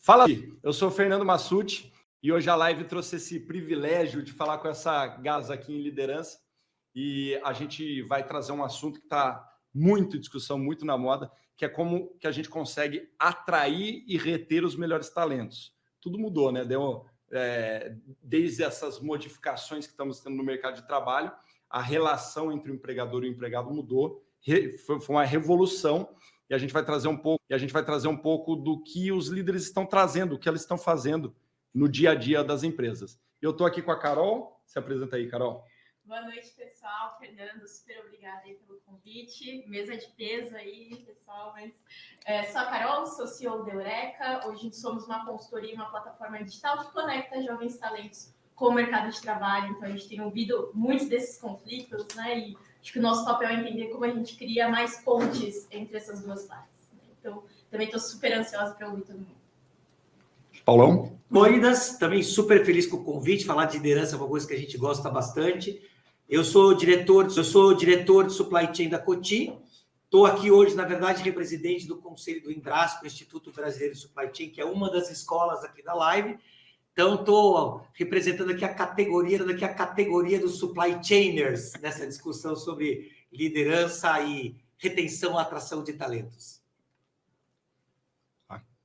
Fala aí, eu sou o Fernando Massucci e hoje a live trouxe esse privilégio de falar com essa gasa aqui em liderança e a gente vai trazer um assunto que está muito em discussão, muito na moda, que é como que a gente consegue atrair e reter os melhores talentos. Tudo mudou, né? Desde essas modificações que estamos tendo no mercado de trabalho, a relação entre o empregador e o empregado mudou, foi uma revolução. E a gente vai trazer um pouco do que os líderes estão trazendo, o que eles estão fazendo no dia a dia das empresas. Eu estou aqui com a Carol. Se apresenta aí, Carol. Boa noite, pessoal. Fernando, super obrigada aí pelo convite. Mesa de peso aí, pessoal. Sou a Carol, sou CEO da Eureka. Hoje somos uma consultoria, uma plataforma digital que conecta jovens talentos com o mercado de trabalho. Então, a gente tem ouvido muitos desses conflitos, né? E acho que o nosso papel é entender como a gente cria mais pontes entre essas duas partes. Então, também estou super ansiosa para ouvir todo mundo. Paulão? Moidas, também super feliz com o convite. Falar de liderança é uma coisa que a gente gosta bastante. Eu sou diretor de Supply Chain da Coty. Estou aqui hoje, na verdade, representante do Conselho do Indrasco, Instituto Brasileiro de Supply Chain, que é uma das escolas aqui da live. Então, estou representando aqui a categoria dos supply chainers nessa discussão sobre liderança e retenção e atração de talentos.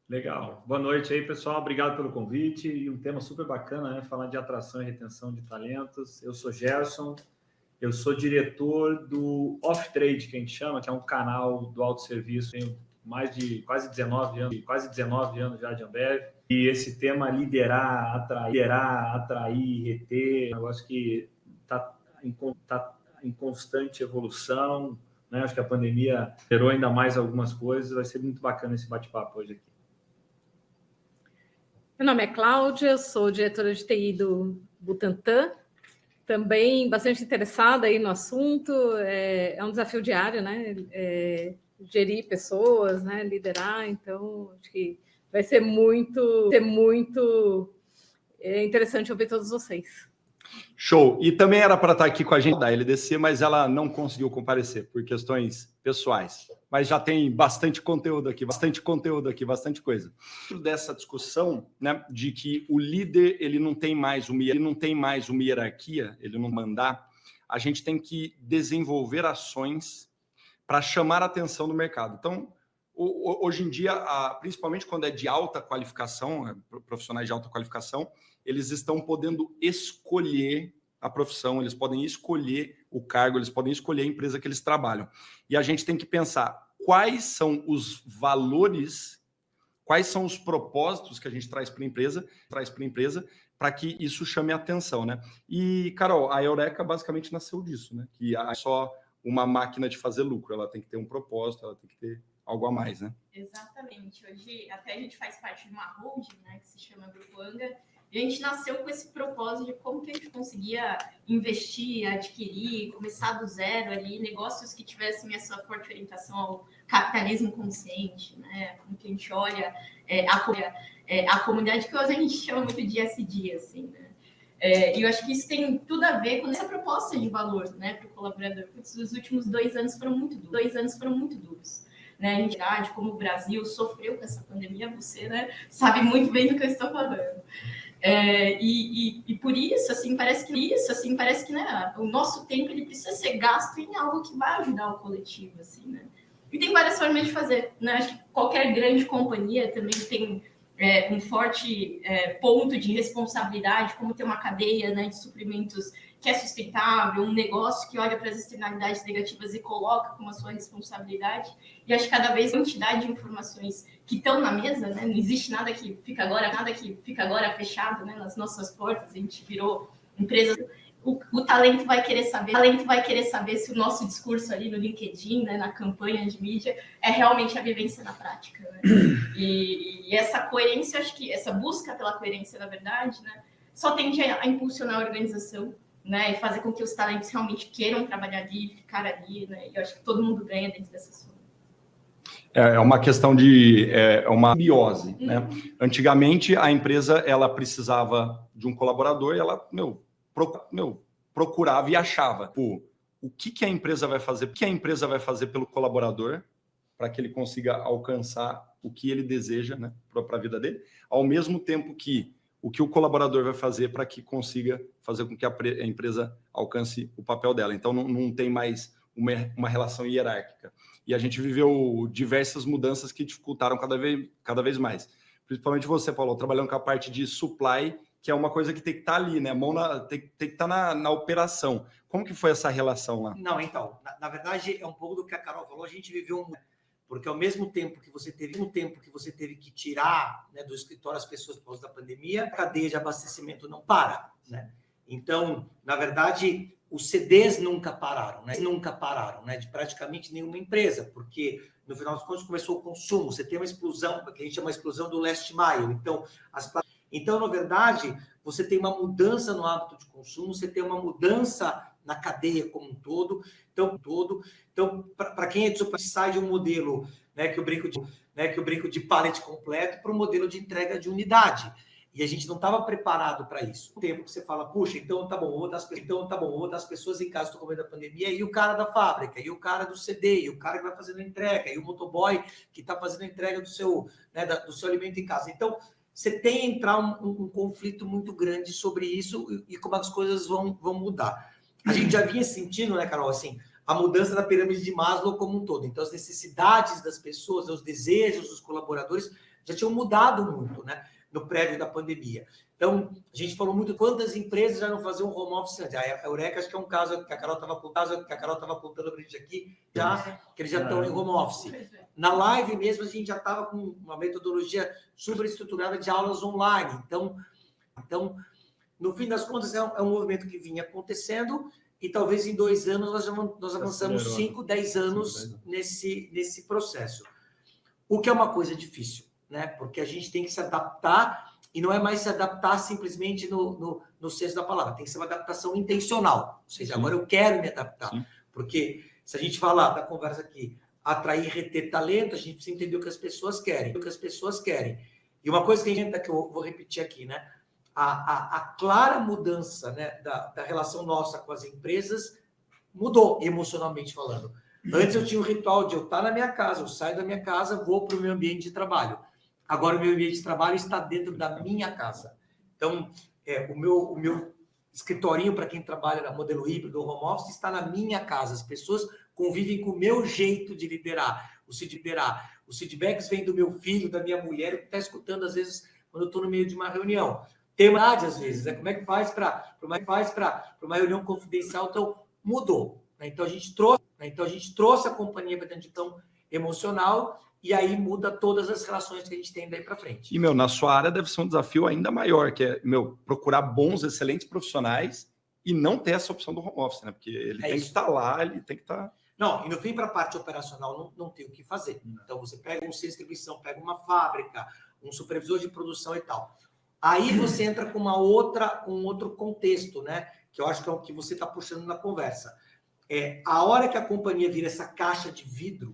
Legal. Boa noite aí, pessoal. Obrigado pelo convite. E um tema super bacana, né? Falar de atração e retenção de talentos. Eu sou Gerson, eu sou diretor do Off Trade, que a gente chama, que é um canal do autosserviço. Tenho quase 19 anos já de Ambev. E esse tema liderar, atrair, reter, é um negócio que está em constante evolução, né? Acho que a pandemia gerou ainda mais algumas coisas. Vai ser muito bacana esse bate-papo hoje aqui. Meu nome é Cláudia, sou diretora de TI do Butantan, também bastante interessada aí no assunto. É um desafio diário, né? Gerir pessoas, né? Liderar, então acho que vai ser muito interessante ouvir todos vocês. Show! E também era para estar aqui com a gente da LDC, mas ela não conseguiu comparecer por questões pessoais. Mas já tem bastante conteúdo aqui, bastante coisa. Dessa discussão, né, de que o líder ele não tem mais uma hierarquia, ele não mandar, a gente tem que desenvolver ações para chamar a atenção do mercado. Então, hoje em dia, principalmente quando é de alta qualificação, profissionais de alta qualificação, eles estão podendo escolher a profissão, eles podem escolher o cargo, eles podem escolher a empresa que eles trabalham. E a gente tem que pensar quais são os valores, quais são os propósitos que a gente traz para a empresa, para que isso chame a atenção, né? E, Carol, a Eureka basicamente nasceu disso, né? Que é só uma máquina de fazer lucro, ela tem que ter um propósito, ela tem que ter algo a mais, né? Exatamente. Hoje até a gente faz parte de uma holding, né, que se chama Grupo Anga, e a gente nasceu com esse propósito de como que a gente conseguia investir, adquirir, começar do zero ali, negócios que tivessem essa forte orientação ao capitalismo consciente, né? Como que a gente olha a comunidade, que hoje a gente chama muito de ESG, assim, né? E eu acho que isso tem tudo a ver com essa proposta de valor, né, para o colaborador. Porque os últimos 2 anos foram muito duros. Né, a gente, como o Brasil sofreu com essa pandemia, você, né, sabe muito bem do que eu estou falando. E por isso, parece que né, o nosso tempo ele precisa ser gasto em algo que vai ajudar o coletivo, assim, né? E tem várias formas de fazer, né? Acho que qualquer grande companhia também tem um forte ponto de responsabilidade, como ter uma cadeia, né, de suprimentos que é sustentável, um negócio que olha para as externalidades negativas e coloca como a sua responsabilidade. E acho que cada vez a quantidade de informações que estão na mesa, né? Não existe nada que fica agora fechado, né, nas nossas portas. A gente virou empresa. O talento vai querer saber se o nosso discurso ali no LinkedIn, né, na campanha de mídia, é realmente a vivência na prática, né? E essa coerência, acho que essa busca pela coerência, na verdade, né, só tende a impulsionar a organização, né, e fazer com que os talentos realmente queiram trabalhar ali, ficar ali, né? E eu acho que todo mundo ganha dentro dessa soma. É uma questão de uma simbiose, né? Antigamente a empresa ela precisava de um colaborador e ela procurava e achava o que a empresa vai fazer, pelo colaborador para que ele consiga alcançar o que ele deseja, né, para a vida dele, ao mesmo tempo que o colaborador vai fazer para que consiga fazer com que a empresa alcance o papel dela. Então, não tem mais uma relação hierárquica. E a gente viveu diversas mudanças que dificultaram cada vez mais. Principalmente você, Paulo, trabalhando com a parte de supply, que é uma coisa que tem que estar ali, né? Tem que estar na operação. Como que foi essa relação lá? Não, então, na verdade, é um pouco do que a Carol falou, a gente viveu porque ao mesmo tempo que você teve que tirar, né, do escritório as pessoas por causa da pandemia, a cadeia de abastecimento não para, né? Então, na verdade, os CDs nunca pararam, né? De praticamente nenhuma empresa, porque no final dos contos começou o consumo, você tem uma explosão, que a gente chama uma explosão do last mile. Então, na verdade, você tem uma mudança no hábito de consumo, você tem uma mudança na cadeia como um todo. Então, para quem é de supply, sai de um modelo, né, que eu brinco de pallet completo para um modelo de entrega de unidade. E a gente não estava preparado para isso. O tempo que você fala, puxa, então tá bom, vou dar as pessoas em casa, estou com medo da pandemia, e o cara da fábrica, e o cara do CD, e o cara que vai fazendo a entrega, e o motoboy que está fazendo a entrega do seu alimento em casa. Então, você tem que entrar um conflito muito grande sobre isso e como as coisas vão mudar. A gente já vinha sentindo, né, Carol, assim, a mudança da pirâmide de Maslow como um todo. Então, as necessidades das pessoas, os desejos dos colaboradores já tinham mudado muito, né, no prévio da pandemia. Então, a gente falou muito quantas empresas já não faziam home office antes. A Eureka, acho que é um caso que a Carol estava contando para a gente aqui, que eles já estão em home office. Na live mesmo, a gente já estava com uma metodologia super estruturada de aulas online. Então no fim das contas, é um movimento que vinha acontecendo e talvez em 2 anos nós avançamos 5, 10 anos nesse processo. O que é uma coisa difícil, né? Porque a gente tem que se adaptar e não é mais se adaptar simplesmente no senso da palavra, tem que ser uma adaptação intencional. Ou seja, agora eu quero me adaptar. Sim. Porque se a gente falar da conversa aqui, atrair e reter talento, a gente precisa entender o que as pessoas querem. E uma coisa que eu vou repetir aqui, né? A clara mudança, né, da relação nossa com as empresas mudou emocionalmente falando. Antes eu tinha o ritual de eu estar na minha casa, eu saio da minha casa, vou para o meu ambiente de trabalho. Agora o meu ambiente de trabalho está dentro da minha casa. Então, o meu escritorinho, para quem trabalha no modelo híbrido ou home office, está na minha casa. As pessoas convivem com o meu jeito de liderar. Os feedbacks vêm do meu filho, da minha mulher, que está escutando, às vezes, quando eu estou no meio de uma reunião. Tem uma às vezes, né? Como é que faz para uma reunião confidencial? Então, mudou. Né? Então, a gente trouxe a companhia para dentro de tão emocional e aí muda todas as relações que a gente tem daí para frente. E, na sua área deve ser um desafio ainda maior, que é, procurar bons, excelentes profissionais e não ter essa opção do home office, né? Porque ele tem que estar lá, ele tem que estar... Não, e no fim, para a parte operacional, não tem o que fazer. Então, você pega um centro de distribuição, pega uma fábrica, um supervisor de produção e tal. Aí você entra com um outro contexto, né? Que eu acho que é o que você está puxando na conversa. A hora que a companhia vira essa caixa de vidro,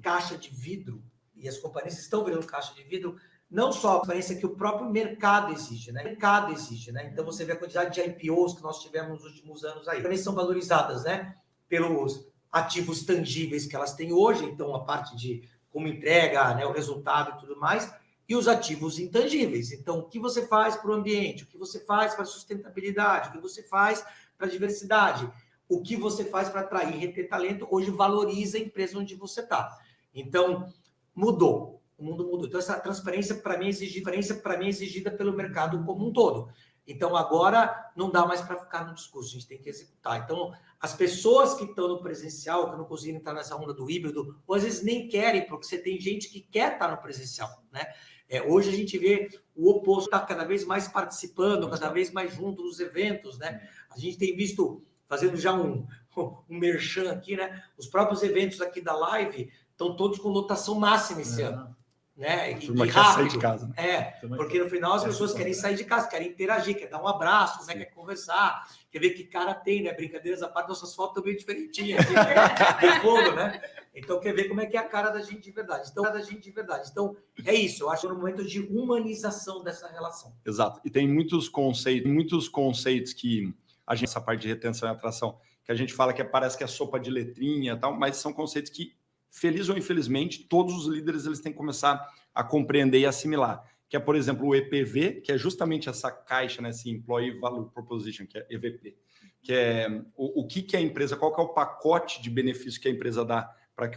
e as companhias estão virando caixa de vidro, não só a transparência que o próprio mercado exige, né? Então, você vê a quantidade de IPOs que nós tivemos nos últimos anos aí. Também são valorizadas, né? Pelos ativos tangíveis que elas têm hoje, então a parte de como entrega, né, o resultado e tudo mais, e os ativos intangíveis. Então, o que você faz para o ambiente, o que você faz para a sustentabilidade, o que você faz para a diversidade, o que você faz para atrair e reter talento, hoje valoriza a empresa onde você está. Então, mudou. O mundo mudou. Então, essa transparência, para mim, é exigida pelo mercado como um todo. Então, agora, não dá mais para ficar no discurso, a gente tem que executar. Então, as pessoas que estão no presencial, que não conseguem estar nessa onda do híbrido, ou às vezes nem querem, porque você tem gente que quer estar no presencial, né? Hoje a gente vê o oposto, está cada vez mais participando, cada vez mais junto nos eventos, né? A gente tem visto, fazendo já um merchan aqui, né? Os próprios eventos aqui da live estão todos com lotação máxima esse ano. Né? E rápido. Sair de casa, né? Porque no final as pessoas querem sair de casa, querem interagir, quer dar um abraço, né? Quer conversar, quer ver que cara tem, né? Brincadeiras à parte, nossas fotos estão meio diferentinhas aqui, de fundo, né? Então quer ver como é que é a cara da gente de verdade. Então, é isso, eu acho que é um momento de humanização dessa relação. Exato. E tem muitos conceitos que a gente, essa parte de retenção e atração, que a gente fala que parece que é sopa de letrinha e tal, mas são conceitos que feliz ou infelizmente, todos os líderes eles têm que começar a compreender e assimilar, que é, por exemplo, o EPV, que é justamente essa caixa, né, esse Employee Value Proposition, que é EVP, que é o que é a empresa, qual que é o pacote de benefício que a empresa dá para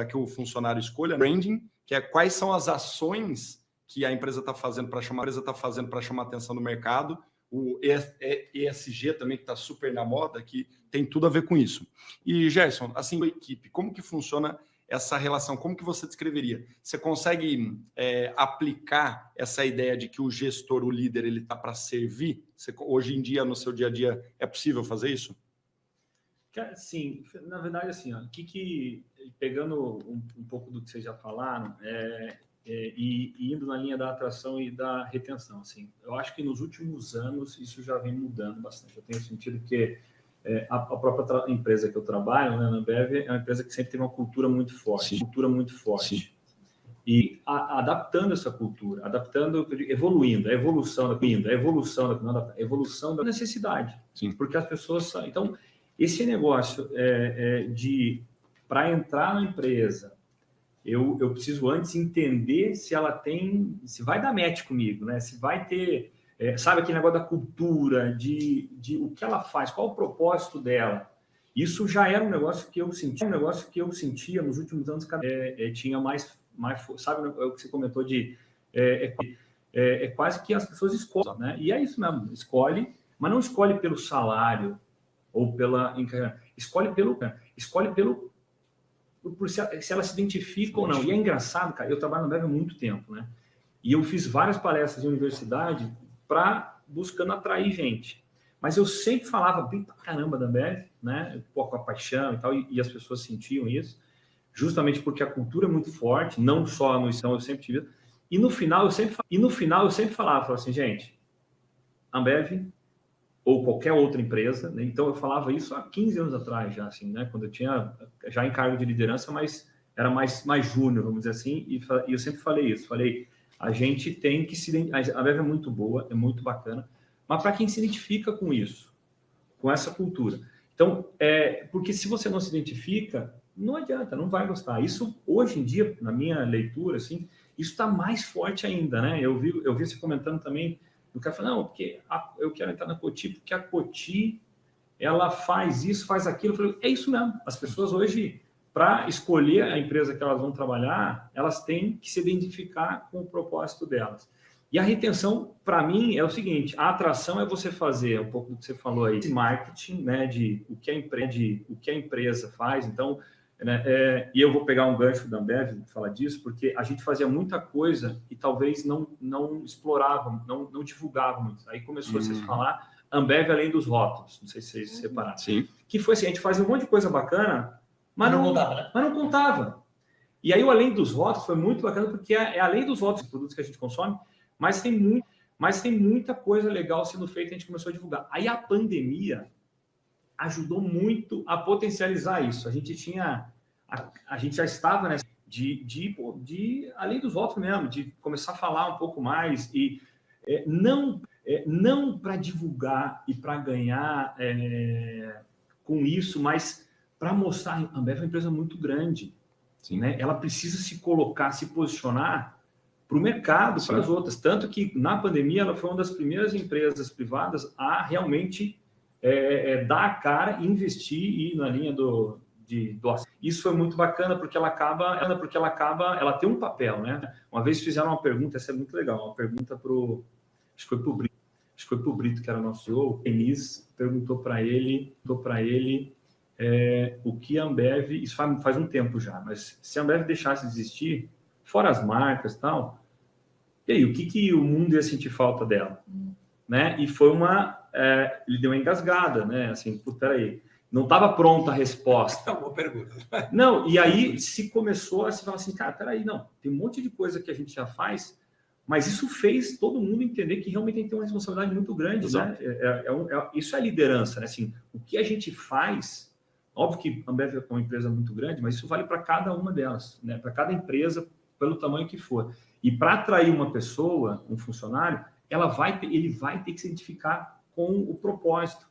que o funcionário escolha. Branding, que é quais são as ações que a empresa está fazendo para chamar atenção no mercado. O ESG também, que está super na moda, que tem tudo a ver com isso. E, Gerson, assim, a equipe, como que funciona essa relação? Como que você descreveria? Você consegue aplicar essa ideia de que o gestor, o líder, ele está para servir? Hoje em dia, no seu dia a dia, é possível fazer isso? Sim, na verdade, assim, ó, pegando um pouco do que vocês já falaram, e indo na linha da atração e da retenção, assim, eu acho que nos últimos anos isso já vem mudando bastante. Eu tenho sentido que a própria empresa que eu trabalho, né, na Ambev, é uma empresa que sempre teve uma cultura muito forte, Sim. E adaptando essa cultura, evoluindo, a evolução da necessidade. Sim. Porque as pessoas... Então, esse negócio para entrar na empresa, eu preciso antes entender se vai dar match comigo, né? Se vai ter, sabe, aquele negócio da cultura, de o que ela faz, qual o propósito dela. Isso já era um negócio que eu sentia nos últimos anos, tinha mais, sabe, o que você comentou quase que as pessoas escolhem, né? E é isso mesmo, escolhe, mas não escolhe pelo salário ou escolhe por se ela se identifica ou não. E é engraçado, cara, eu trabalho na Ambev há muito tempo, né? E eu fiz várias palestras em universidade buscando atrair gente. Mas eu sempre falava bem pra caramba da Ambev, né? Pô, com a paixão e tal, e as pessoas sentiam isso, justamente porque a cultura é muito forte, não só no Estão, eu sempre tive. E no final eu sempre falava assim, gente, Ambev ou qualquer outra empresa, né? Então eu falava isso há 15 anos atrás já, assim, né? Quando eu tinha já em cargo de liderança, mas era mais júnior, vamos dizer assim, e eu sempre falei isso, a gente tem que a Ambev é muito boa, é muito bacana, mas para quem se identifica com isso, com essa cultura. Então, porque se você não se identifica, não adianta, não vai gostar. Isso, hoje em dia, na minha leitura, assim, isso está mais forte ainda, né? Eu vi você comentando também. O cara fala, não, porque eu quero entrar na Coty, porque a Coty, ela faz isso, faz aquilo. Eu falei, é isso mesmo. As pessoas hoje, para escolher a empresa que elas vão trabalhar, elas têm que se identificar com o propósito delas. E a retenção, para mim, é o seguinte, a atração é você fazer, um pouco do que você falou aí, de marketing, né, de o que a empresa faz. Então, né, e eu vou pegar um gancho da Ambev, falar disso, porque a gente fazia muita coisa e talvez não explorava, não divulgava muito. Aí começou a se falar Ambev além dos rótulos, não sei se vocês separaram. Sim. Que foi assim, a gente fazia um monte de coisa bacana, mas não contava, né? Mas não contava. E aí o além dos rótulos foi muito bacana, porque é além dos rótulos, dos produtos que a gente consome, mas tem muita coisa legal sendo feita, a gente começou a divulgar. Aí a pandemia ajudou muito a potencializar isso. A gente já estava nessa de além dos votos mesmo, de começar a falar um pouco mais e não para divulgar e para ganhar com isso, mas para mostrar a Ambev é uma empresa muito grande, né? Ela precisa se colocar, se posicionar para o mercado, para as outras. Tanto que na pandemia ela foi uma das primeiras empresas privadas a realmente dar a cara, investir e ir na linha do isso foi muito bacana porque ela tem um papel, né? Uma vez fizeram uma pergunta, essa é muito legal, uma pergunta acho que foi pro Brito, que era nosso CEO, o Enis perguntou para ele o que a Ambev, isso faz um tempo já, mas se a Ambev deixasse de existir, fora as marcas e tal, e aí, o que o mundo ia sentir falta dela? Né? E foi ele deu uma engasgada, né? Assim, peraí, não estava pronta a resposta. É uma boa pergunta. Não, e aí se começou a se falar assim, cara, peraí, não, tem um monte de coisa que a gente já faz, mas isso fez todo mundo entender que realmente tem que ter uma responsabilidade muito grande, né? Isso é liderança, né? Assim, o que a gente faz, óbvio que a Ambev é uma empresa muito grande, mas isso vale para cada uma delas, né? Para cada empresa, pelo tamanho que for. E para atrair uma pessoa, um funcionário, ele vai ter que se identificar com o propósito.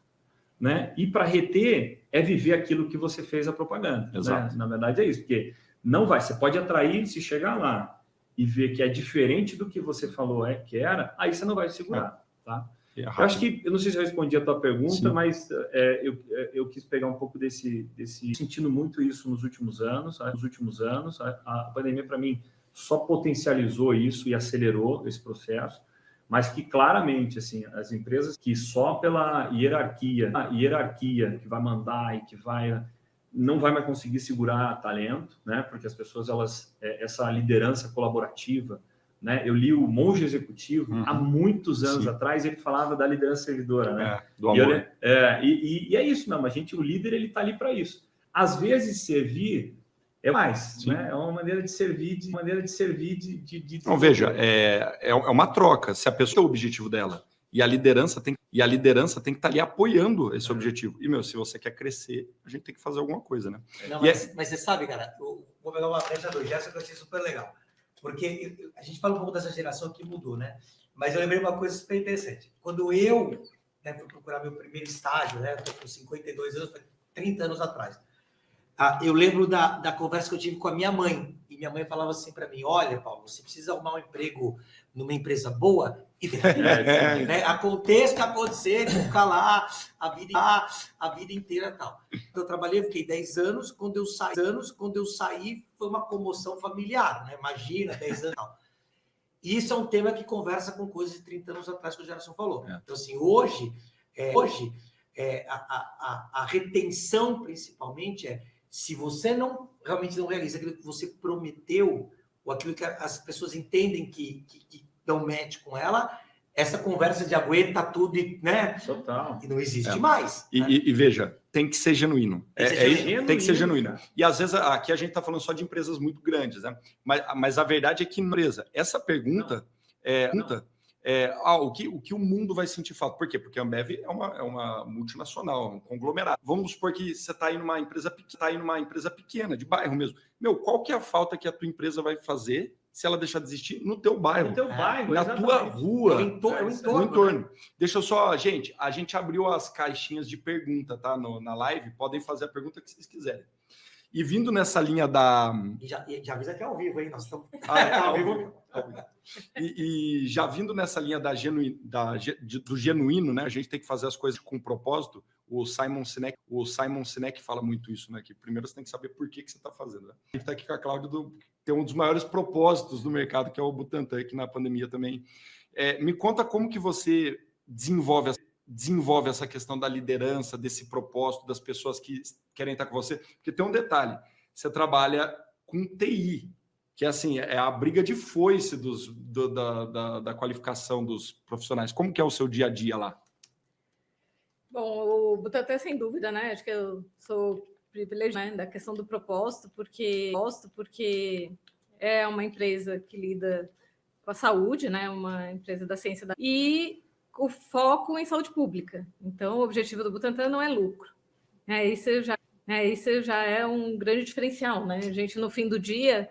né? E para reter é viver aquilo que você fez a propaganda. Exato. Né? Na verdade é isso, porque não vai, você pode atrair, se chegar lá e ver que é diferente do que você falou que era, aí você não vai segurar, tá? Eu acho que, eu não sei se eu respondi a tua pergunta, sim, mas eu quis pegar um pouco desse sentindo muito isso nos últimos anos. A pandemia, para mim, só potencializou isso e acelerou esse processo, mas que claramente, assim, as empresas que só pela hierarquia que vai mandar e que não vai mais conseguir segurar talento, né? Porque as pessoas, essa liderança colaborativa, né? Eu li o Monge Executivo há muitos anos atrás, ele falava da liderança servidora, né? Do amor. E é isso mesmo, o líder ele está ali para isso. Às vezes servir é mais, né? É uma maneira de servir, Não, veja, é uma troca. Se a pessoa é o objetivo dela e a liderança tem que estar ali apoiando esse objetivo. E, se você quer crescer, a gente tem que fazer alguma coisa, né? Não, mas você sabe, cara, eu vou pegar uma brecha do Gerson que eu achei super legal. Porque a gente fala um pouco dessa geração que mudou, né? Mas eu lembrei uma coisa super interessante. Quando eu fui procurar meu primeiro estágio, né? Estou com 52 anos, foi 30 anos atrás. Eu lembro da conversa que eu tive com a minha mãe. E minha mãe falava assim para mim, olha, Paulo, você precisa arrumar um emprego numa empresa boa e né? Aconteça o que acontecer, ficar lá a vida inteira e tal. Eu trabalhei, fiquei 10 anos, quando eu saí foi uma comoção familiar, né? Imagina, 10 anos e tal. E isso é um tema que conversa com coisas de 30 anos atrás que o Gerson falou. Então, assim, hoje a retenção, principalmente, se você realmente não realiza aquilo que você prometeu, ou aquilo que as pessoas entendem que dão match com ela, essa conversa de aguenta tudo, né? Total. E não existe mais. Né? E veja, tem que ser genuíno. Tem que ser genuíno. Cara. E às vezes aqui a gente está falando só de empresas muito grandes, né? Mas a verdade é que, empresa, essa pergunta o que o mundo vai sentir falta. Por quê? Porque a Ambev é uma multinacional, um conglomerado. Vamos supor que você está aí numa empresa pequena, de bairro mesmo. Qual que é a falta que a tua empresa vai fazer se ela deixar de existir no teu bairro? No teu bairro, na exatamente. tua rua, no entorno. Né? Deixa eu só, gente, a gente abriu as caixinhas de pergunta, tá? Na live, podem fazer a pergunta que vocês quiserem. E vindo nessa linha da... Já avisa que é ao vivo, hein? Nós estamos... ao vivo. E já vindo nessa linha do genuíno, né? A gente tem que fazer as coisas com propósito. O Simon Sinek fala muito isso, né? Que primeiro você tem que saber por que você está fazendo. Né? A gente está aqui com a Cláudia, tem um dos maiores propósitos do mercado, que é o Butantan, que na pandemia também. Me conta como que você desenvolve essa questão da liderança, desse propósito, das pessoas que querem estar com você. Porque tem um detalhe, você trabalha com TI, que assim, é a briga de foice da qualificação dos profissionais. Como que é o seu dia a dia lá? Bom, o Butantan, sem dúvida, né? Acho que eu sou privilegiada, né, da questão do propósito, porque é uma empresa que lida com a saúde, né? Uma empresa da ciência e o foco em saúde pública. Então, o objetivo do Butantan não é lucro. Isso já é um grande diferencial, né? A gente, no fim do dia,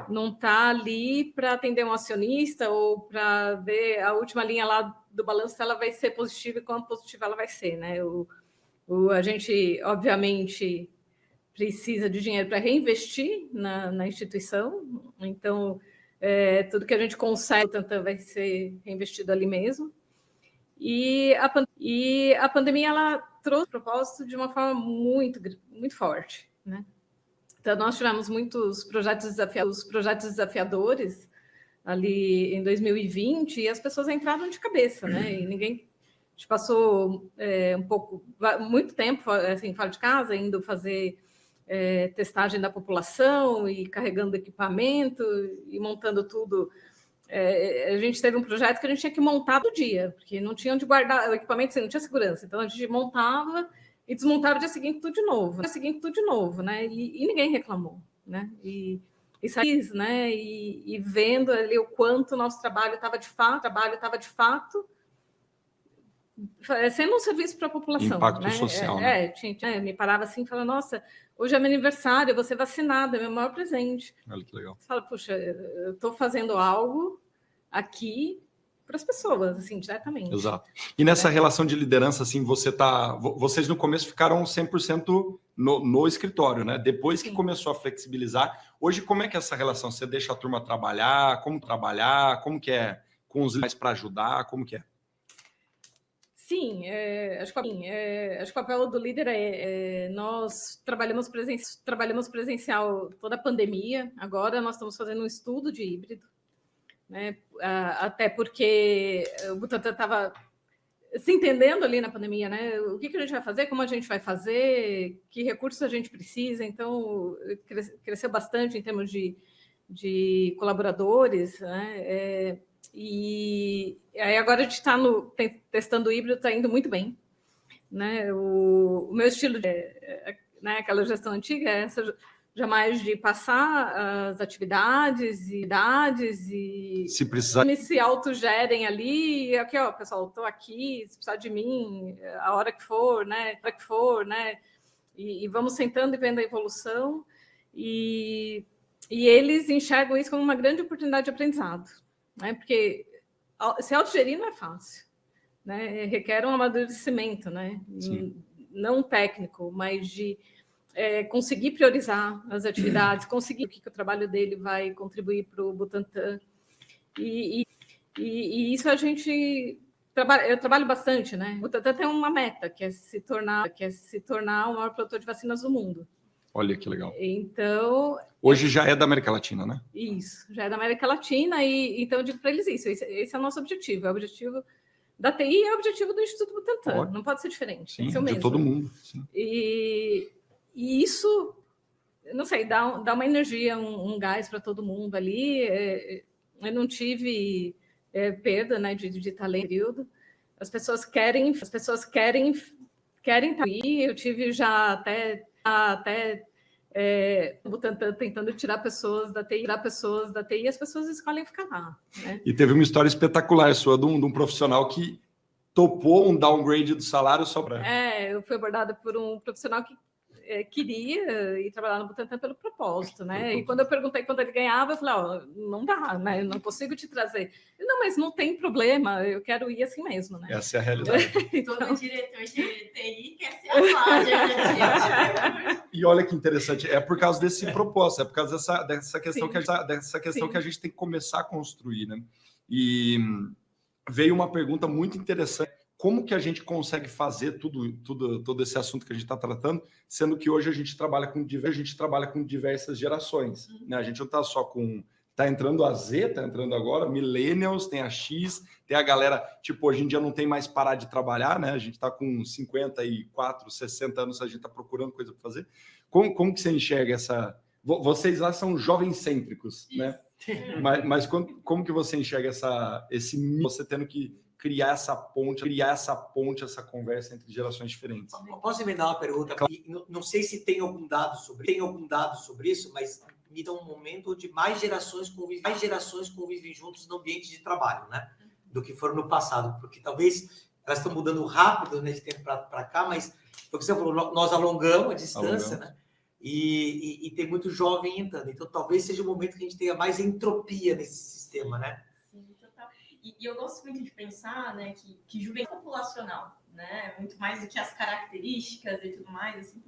não está ali para atender um acionista ou para ver a última linha lá do balanço se ela vai ser positiva e quão positiva ela vai ser, né? A gente, obviamente, precisa de dinheiro para reinvestir na instituição, então, tudo que a gente consegue vai ser reinvestido ali mesmo. E a pandemia, ela trouxe o propósito de uma forma muito, muito forte, né? Então, nós tivemos muitos projetos desafiadores ali em 2020 e as pessoas entraram de cabeça, né? E a gente passou muito tempo assim, fora de casa, indo fazer testagem da população e carregando equipamento e montando tudo. A gente teve um projeto que a gente tinha que montar todo dia, porque não tinha onde guardar o equipamento, assim, não tinha segurança. Então, a gente montava e desmontava o dia seguinte tudo de novo, né? E ninguém reclamou, né? E saí, né? E vendo ali o quanto o nosso trabalho estava de fato sendo um serviço para a população. Impacto, né? Social, né? Me parava assim e falava, nossa, hoje é meu aniversário, eu vou ser vacinada, é meu maior presente. Olha que legal. Você fala, puxa, eu estou fazendo algo aqui as pessoas, assim, diretamente. Exato. E nessa relação de liderança, assim, vocês no começo ficaram 100% no escritório, né? Depois que começou a flexibilizar, hoje como é que é essa relação? Você deixa a turma trabalhar? Como que é com os líderes para ajudar? Como que é? Sim, acho que o papel do líder nós trabalhamos presencial toda a pandemia, agora nós estamos fazendo um estudo de híbrido, né? Até porque o Butantan estava se entendendo ali na pandemia, né? O que a gente vai fazer, como a gente vai fazer, que recursos a gente precisa, então cresceu bastante em termos de colaboradores, né? E aí agora a gente está testando o híbrido, está indo muito bem, né? O meu estilo, né, aquela gestão antiga, é essa jamais de passar as atividades e se precisar, se autogerem ali, aqui, ó, pessoal, estou aqui, se precisar de mim, a hora que for, né? E vamos sentando e vendo a evolução, e eles enxergam isso como uma grande oportunidade de aprendizado, né? Porque se autogerir não é fácil, né? Requer um amadurecimento, né? Não técnico, mas de conseguir priorizar as atividades, conseguir o que o trabalho dele vai contribuir para o Butantan. E isso eu trabalho bastante, né? O Butantan tem uma meta, que é se tornar o maior produtor de vacinas do mundo. Olha que legal. Então, hoje já é da América Latina, né? Isso, já é da América Latina, e então eu digo para eles isso, esse é o nosso objetivo, é o objetivo da TI e é o objetivo do Instituto Butantan, não pode ser diferente, sim, é o mesmo. De todo mundo. Sim. E isso, não sei, dá uma energia, um gás para todo mundo ali. Eu não tive perda, né, de talento no período. As pessoas querem estar aí. Eu tive já até Butantan tentando tirar pessoas da TI, e as pessoas escolhem ficar lá, né? E teve uma história espetacular sua de um profissional que topou um downgrade do salário só para... Eu fui abordada por um profissional que queria ir trabalhar no Butantan pelo propósito, né? E quando eu perguntei quanto ele ganhava, eu falei, não dá, né? Eu não consigo te trazer. Não, mas não tem problema, eu quero ir assim mesmo, né? Essa é a realidade. Então... Todo diretor de TI quer ser a E olha que interessante, é por causa desse propósito, é por causa dessa questão, que a gente tem que começar a construir, né? E veio uma pergunta muito interessante. Como que a gente consegue fazer todo esse assunto que a gente está tratando, sendo que hoje a gente trabalha com diversas gerações, né? A gente não está só com... Está entrando a Z, está entrando agora, Millennials, tem a X, tem a galera, tipo, hoje em dia não tem mais parar de trabalhar, né? A gente está com 54, 60 anos, a gente está procurando coisa para fazer. Como que você enxerga essa... Vocês lá são jovens cêntricos, né? Mas como que você enxerga você tendo que criar essa ponte, essa conversa entre gerações diferentes? Posso emendar uma pergunta? Não sei se tem algum dado sobre isso, mas me dá um momento onde mais gerações convivem juntos no ambiente de trabalho, né? Do que foram no passado, porque talvez elas estão mudando rápido, né, de tempo para cá, mas foi o que você falou, nós alongamos a distância, né? E tem muito jovem entrando, então talvez seja o momento que a gente tenha mais entropia nesse sistema, né? E eu gosto muito de pensar, né, que juventude populacional, né, muito mais do que as características e tudo mais, assim,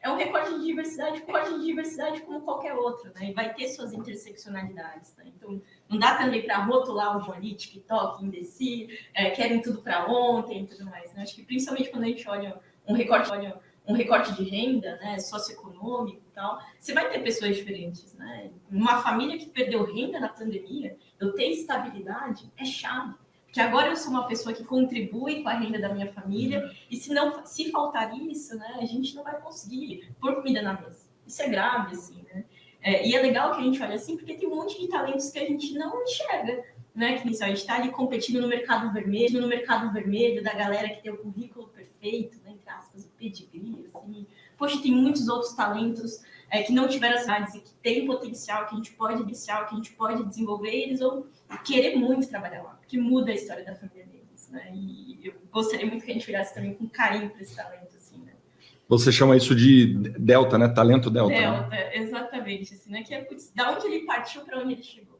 é um recorte de diversidade como qualquer outro, né, e vai ter suas interseccionalidades, né? Então não dá também para rotular o Johnny, TikTok, Indeci, querem tudo para ontem e tudo mais, né? Acho que principalmente quando a gente olha um recorte de renda, né, socioeconômico e tal, você vai ter pessoas diferentes, né? Uma família que perdeu renda na pandemia, eu ter estabilidade é chave. Porque agora eu sou uma pessoa que contribui com a renda da minha família, e se faltar isso, né, a gente não vai conseguir pôr comida na mesa. Isso é grave, assim, né? E é legal que a gente olha assim, porque tem um monte de talentos que a gente não enxerga, né? Que a gente está ali competindo no mercado vermelho, da galera que tem o currículo perfeito, né, entre aspas, o pedigree, assim. Poxa, tem muitos outros talentos que não tiveram as cidades e que têm potencial, que a gente pode desenvolver, e eles vão querer muito trabalhar lá, porque muda a história da família deles, né? E eu gostaria muito que a gente olhasse também com carinho para esse talento, assim, né? Você chama isso de delta, né? Talento delta. Delta, né? Exatamente, assim, né? Que é da onde ele partiu para onde ele chegou.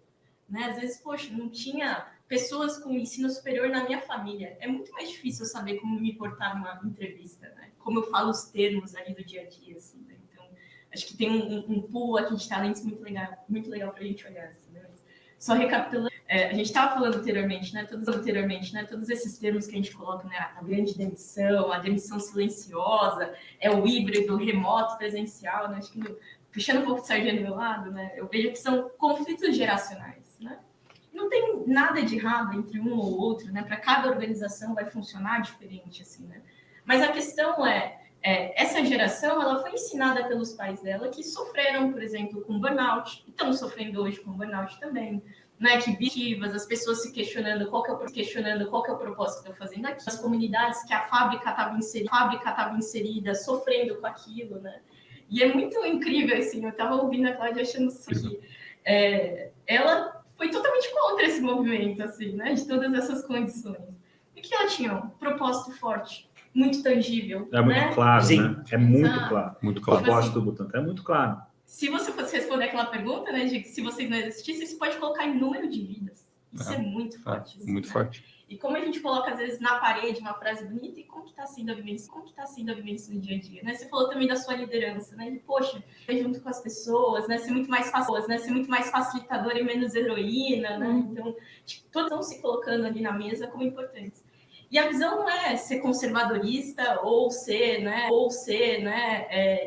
né? Às vezes, poxa, não tinha pessoas com ensino superior na minha família. É muito mais difícil eu saber como me portar numa entrevista, né? Como eu falo os termos ali do dia a dia, assim, né? Então, acho que tem um pool aqui de talentos muito legal para a gente olhar, assim, né? Só recapitulando, a gente estava falando anteriormente, né? Todos esses termos que a gente coloca, né? A grande demissão, a demissão silenciosa, o híbrido, o remoto, presencial, né? Acho que puxando um pouco de sardinha do meu lado, né? Eu vejo que são conflitos geracionais, né? Não tem nada de errado entre um ou outro, né? Para cada organização vai funcionar diferente, assim, né? Mas a questão essa geração, ela foi ensinada pelos pais dela que sofreram, por exemplo, com burnout, e estão sofrendo hoje com burnout também, né? Que vítimas, as pessoas se questionando qual que é o propósito que eu estou fazendo aqui, as comunidades que a fábrica estava inserida, sofrendo com aquilo, né? E é muito incrível, assim, eu estava ouvindo a Cláudia achando que ela foi totalmente contra esse movimento, assim, né? De todas essas condições. E que ela tinha um propósito forte, muito tangível. É muito né? claro, Sim. né? É muito Exato. claro. Muito O claro. propósito do Butantan é muito claro. Se você fosse responder aquela pergunta, né, de que se vocês não existissem, você pode colocar em número de vidas. Isso é muito forte. Assim, Muito né? forte. E como a gente coloca, às vezes, na parede uma frase bonita, e como que está sendo a vivência? Como que está sendo a vivência no dia a dia? Né? Você falou também da sua liderança, né? De, poxa, junto com as pessoas, né? Ser muito mais facilitadora e menos heroína, né? Então, todos estão se colocando ali na mesa como importantes. E a visão não é ser conservadorista ou ser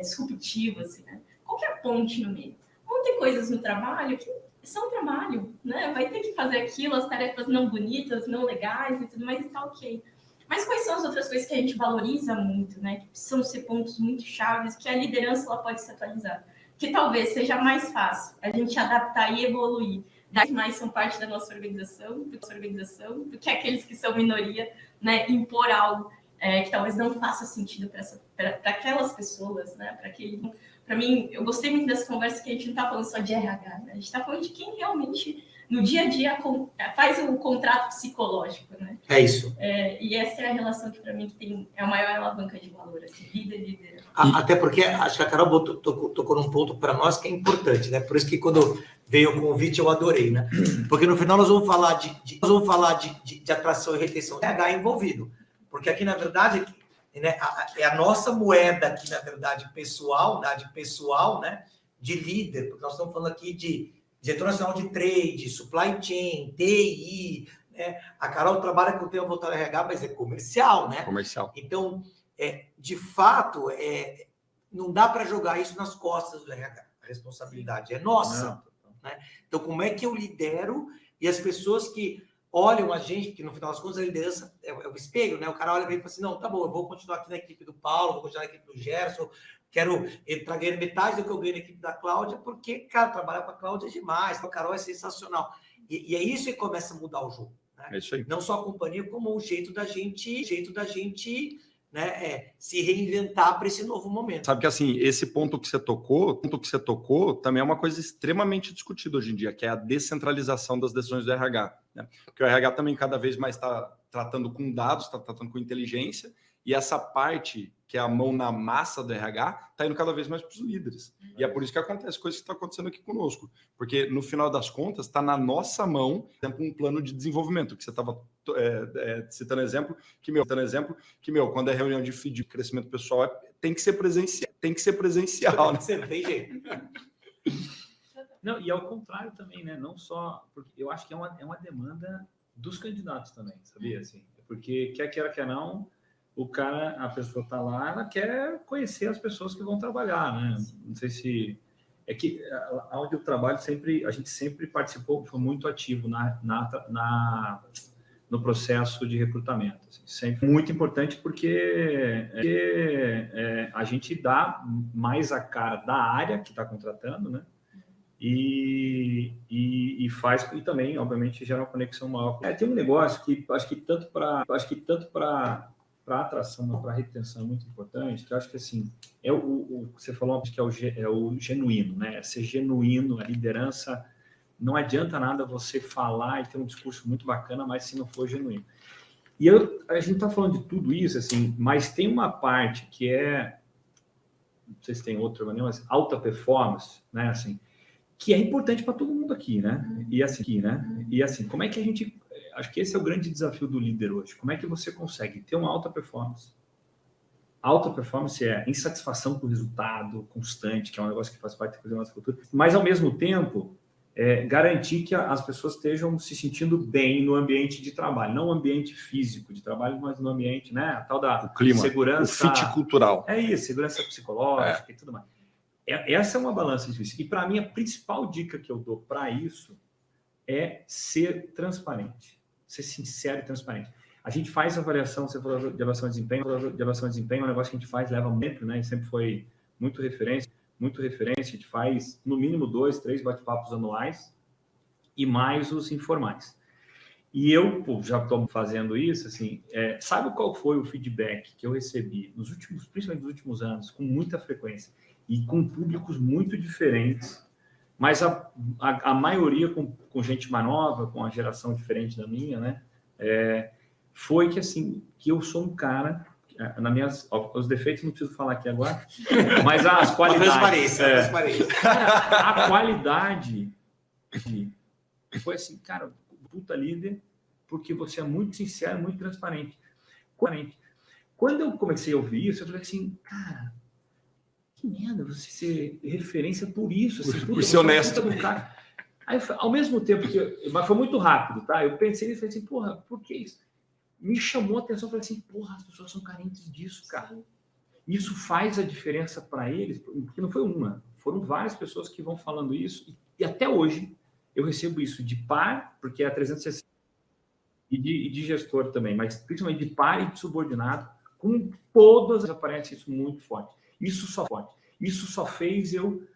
disruptivo, assim, né? Qual que é a ponte no meio? Vão ter coisas no trabalho que são trabalho, né? Vai ter que fazer aquilo, as tarefas não bonitas, não legais e tudo mais, e tá ok. Mas quais são as outras coisas que a gente valoriza muito, né? Que precisam ser pontos muito chaves, que a liderança ela pode se atualizar. Que talvez seja mais fácil a gente adaptar e evoluir. Das mais são parte da nossa organização, do que aqueles que são minoria, né? Impor algo que talvez não faça sentido para aquelas pessoas, né? Para mim, eu gostei muito dessa conversa que a gente não está falando só de RH, né? A gente está falando de quem realmente, no dia a dia, faz o contrato psicológico, né? É isso. E essa é a relação que, para mim, é a maior alavanca de valor, assim, líder. Até porque, acho que a Carol tocou num ponto para nós que é importante, né? Por isso que quando veio o convite, eu adorei, né? Porque no final nós vamos falar de atração e retenção de RH envolvido. Porque aqui, na verdade, né, é a nossa moeda aqui, na verdade, pessoal, né, de líder, porque nós estamos falando aqui de diretor nacional de trade, supply chain, TI, né? A Carol trabalha com o tema voltado ao RH, mas é comercial, né? Comercial. Então, de fato, não dá para jogar isso nas costas do RH. A responsabilidade é nossa. Né? Então, como é que eu lidero e as pessoas que olham a gente, porque no final das contas a liderança é o espelho, né? O cara olha para ele e fala assim, não, tá bom, eu vou continuar aqui na equipe do Paulo, vou continuar na equipe do Gerson, quero entrar ganhando metade do que eu ganho na equipe da Cláudia, porque, cara, trabalhar com a Cláudia é demais, a Carol é sensacional. E é isso que começa a mudar o jogo. Né? É isso aí. Não só a companhia, como o jeito da gente né, se reinventar para esse novo momento. Sabe que assim, esse ponto que você tocou também é uma coisa extremamente discutida hoje em dia, que é a descentralização das decisões do RH. Né? Porque o RH também cada vez mais está tratando com dados, está tratando com inteligência, e essa parte, que é a mão na massa do RH, está indo cada vez mais para os líderes. E é por isso que acontece coisas que estão acontecendo aqui conosco. Porque, no final das contas, está na nossa mão, por exemplo, um plano de desenvolvimento, que você estava citando exemplo, quando é reunião de feed de crescimento pessoal, tem que ser presencial. Né? Você não tem jeito. Não, e ao contrário também, né? Não só... Porque eu acho que é uma demanda dos candidatos também, sabia? Assim, porque quer queira, quer não... a pessoa está lá, ela quer conhecer as pessoas que vão trabalhar, né? Não sei se... É que onde eu trabalho, a gente sempre participou, foi muito ativo no processo de recrutamento. Assim, sempre muito importante porque a gente dá mais a cara da área que está contratando, né? E faz, e também, obviamente, gera uma conexão maior. Tem um negócio que acho que tanto para atração, mas para retenção é muito importante, que eu acho que assim, você falou que é o genuíno, né? Ser genuíno, a liderança, não adianta nada você falar e ter um discurso muito bacana, mas se não for genuíno. E a gente está falando de tudo isso, assim, mas tem uma parte que não sei se tem outra maneira, mas alta performance, né? Assim, que é importante para todo mundo aqui, né? E assim, como é que a gente... Acho que esse é o grande desafio do líder hoje. Como é que você consegue ter uma alta performance? Alta performance é insatisfação com o resultado constante, que é um negócio que faz parte da nossa cultura, mas, ao mesmo tempo, garantir que as pessoas estejam se sentindo bem no ambiente de trabalho, não no ambiente físico de trabalho, mas no ambiente, né? A tal da clima, segurança... o fit cultural. É isso, segurança psicológica e tudo mais. Essa é uma balança difícil. E, para mim, a principal dica que eu dou para isso é ser transparente, ser sincero e transparente. A gente faz avaliação, você falou de avaliação de desempenho, é um negócio que a gente faz, leva muito, né? E sempre foi muito referência. A gente faz, no mínimo, 2, 3 bate-papos anuais e mais os informais. E eu já estou fazendo isso, assim, sabe qual foi o feedback que eu recebi principalmente nos últimos anos, com muita frequência, e com públicos muito diferentes, mas a maioria com gente mais nova, com a geração diferente da minha, né? Foi que, assim, que eu sou um cara, os defeitos não preciso falar aqui agora, mas as qualidades... A qualidade foi assim, cara, puta líder, porque você é muito sincero, muito transparente. Quando eu comecei a ouvir isso, eu falei assim, cara, que merda, você ser referência por isso, assim, por ser honesto. Aí, ao mesmo tempo mas foi muito rápido, tá? Eu pensei e falei assim, porra, por que isso? Me chamou a atenção, falei assim, porra, as pessoas são carentes disso, cara. Isso faz a diferença para eles, porque não foi uma, foram várias pessoas que vão falando isso, e até hoje eu recebo isso de par, porque é a 360, e de gestor também, mas principalmente de par e de subordinado, com todas aparece isso muito forte. Isso só fez eu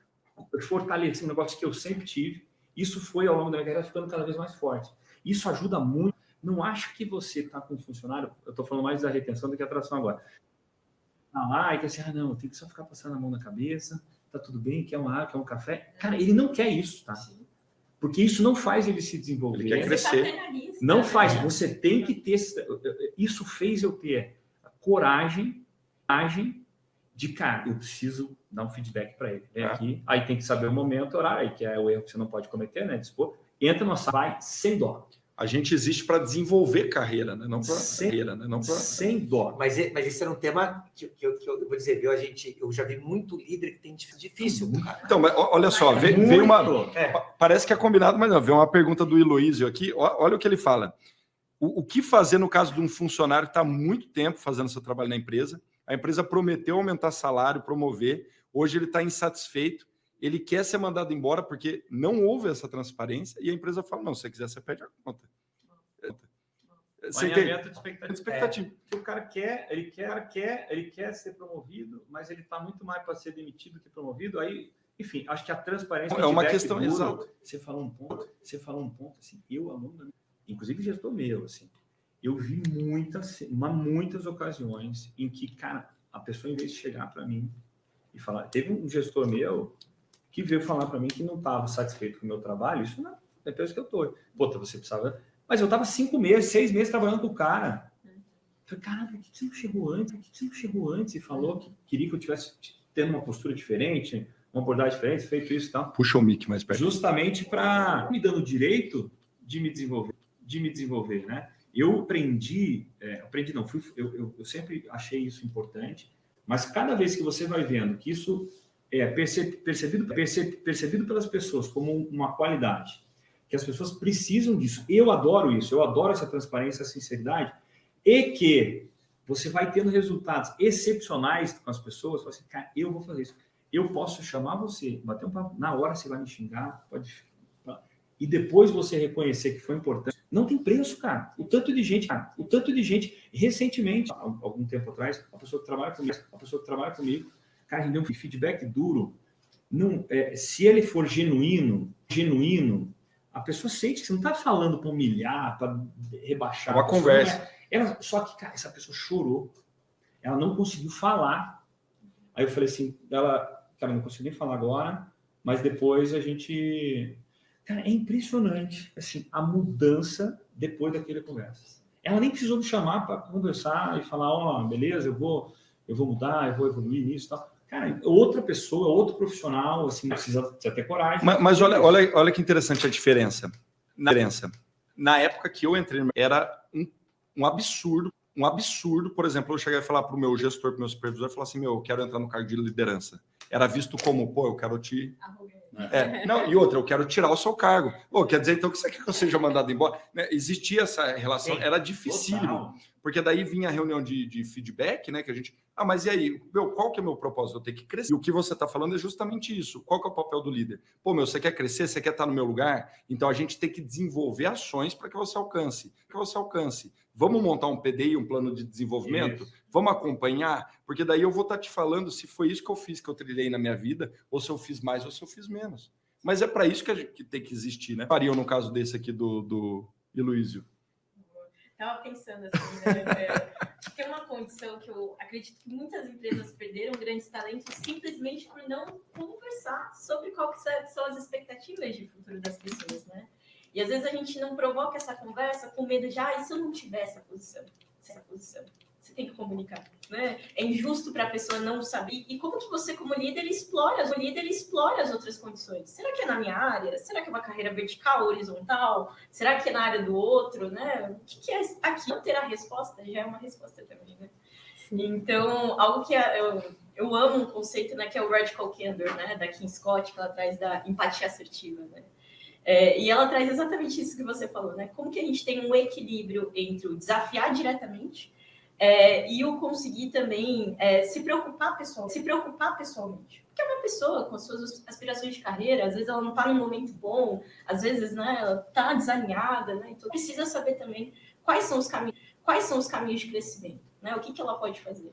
fortalecer um negócio que eu sempre tive. Isso foi, ao longo da minha carreira, ficando cada vez mais forte. Isso ajuda muito. Não acha que você está com um funcionário, eu estou falando mais da retenção do que a atração agora. E que assim, não, tem que só ficar passando a mão na cabeça, tá tudo bem, quer uma água, quer um café. Cara, ele não quer isso, tá? Porque isso não faz ele se desenvolver. Ele quer crescer. Não faz. Você tem que ter... Isso fez eu ter a coragem de, cara, eu preciso dar um feedback para ele. Aqui, aí tem que saber o momento, o horário, aí que é o erro que você não pode cometer, né? Dispor. Entra no site, vai sem dó. A gente existe para desenvolver carreira, né? Não para carreira, né? Não sem dó. Mas esse era um tema que eu vou dizer, viu? Eu já vi muito líder que tem difícil, cara. Então, mas olha só, veio uma... Parece que é combinado, mas não. Veio uma pergunta do Heloísio aqui. Olha o que ele fala. O que fazer no caso de um funcionário que está há muito tempo fazendo seu trabalho na empresa? A empresa prometeu aumentar salário, promover. Hoje ele está insatisfeito. Ele quer ser mandado embora porque não houve essa transparência e a empresa fala, não, se você quiser, você pede a conta. Alinhamento de expectativa. Que o cara ele quer ser promovido, mas ele está muito mais para ser demitido do que promovido. Aí, enfim, acho que a transparência... É uma questão exata. Você falou um ponto, assim, eu, aluno, inclusive gestor meu, assim, eu vi muitas ocasiões em que, cara, a pessoa, em vez de chegar para mim e falar... Teve um gestor meu que veio falar para mim que não estava satisfeito com o meu trabalho. Isso não é peso que eu estou. Puta, você precisava... Mas eu estava 5 meses, 6 meses trabalhando com o cara. Eu falei, caramba, por que você não chegou antes? Por que você não chegou antes e falou que queria que eu tivesse tendo uma postura diferente, uma abordagem diferente, feito isso e tal? Puxa o mic mais perto. Justamente para me dando o direito de me desenvolver, né? Eu eu sempre achei isso importante, mas cada vez que você vai vendo que isso é percebido pelas pessoas como uma qualidade, que as pessoas precisam disso, eu adoro isso, eu adoro essa transparência, essa sinceridade, e que você vai tendo resultados excepcionais com as pessoas, você fala assim, cara, eu vou fazer isso, eu posso chamar você, bater um papo, na hora você vai me xingar, e depois você reconhecer que foi importante, não tem preço, cara. O tanto de gente, recentemente, algum tempo atrás, a pessoa que trabalha comigo, cara, me deu um feedback duro. Não, se ele for genuíno, a pessoa sente que você não está falando para humilhar, para rebaixar. É uma conversa. Só que, cara, essa pessoa chorou. Ela não conseguiu falar. Aí eu falei assim, cara, não consigo nem falar agora, mas depois a gente... Cara, é impressionante, assim, a mudança depois daquela conversa. Ela nem precisou me chamar para conversar e falar, beleza, eu vou mudar, eu vou evoluir nisso e tal. Cara, outra pessoa, outro profissional, assim, precisa ter coragem. Mas olha que interessante a diferença. Na época que eu entrei, era um absurdo, por exemplo, eu cheguei a falar para o meu gestor, para o meu supervisor, falar assim, eu quero entrar no cargo de liderança. Era visto como, eu quero te... não, e outra, eu quero tirar o seu cargo. Quer dizer, então, que você quer que eu seja mandado embora? Né? Existia essa relação, era dificílimo. Porque daí vinha a reunião de feedback, né? Que a gente... mas e aí? Qual que é o meu propósito? Eu tenho que crescer. E o que você está falando é justamente isso. Qual que é o papel do líder? Você quer crescer? Você quer estar no meu lugar? Então, a gente tem que desenvolver ações para que você alcance. Vamos montar um PDI, um plano de desenvolvimento? Isso. Vamos acompanhar? Porque daí eu vou estar te falando se foi isso que eu fiz, que eu trilhei na minha vida, ou se eu fiz mais, ou se eu fiz menos. Mas é para isso que tem que existir, né? Faria no caso desse aqui do Iluísio. Estava pensando assim, né? Tem uma condição que eu acredito que muitas empresas perderam grandes talentos simplesmente por não conversar sobre qual que são as expectativas de futuro das pessoas, né? E às vezes a gente não provoca essa conversa com medo de, e se eu não tiver essa posição? Você tem que comunicar, né? É injusto para a pessoa não saber. E como que você, como líder, explora as outras condições? Será que é na minha área? Será que é uma carreira vertical, horizontal? Será que é na área do outro, né? O que é aqui? Não ter a resposta já é uma resposta também, né? Então, algo que eu amo um conceito, né, que é o Radical Candor, né, da Kim Scott, que ela traz da empatia assertiva, né? E ela traz exatamente isso que você falou, né? Como que a gente tem um equilíbrio entre o desafiar diretamente e o conseguir também se preocupar pessoalmente. Porque é uma pessoa com as suas aspirações de carreira, às vezes ela não está num momento bom, às vezes, né, ela está desalinhada, né? Então precisa saber também quais são os caminhos de crescimento, né? O que ela pode fazer.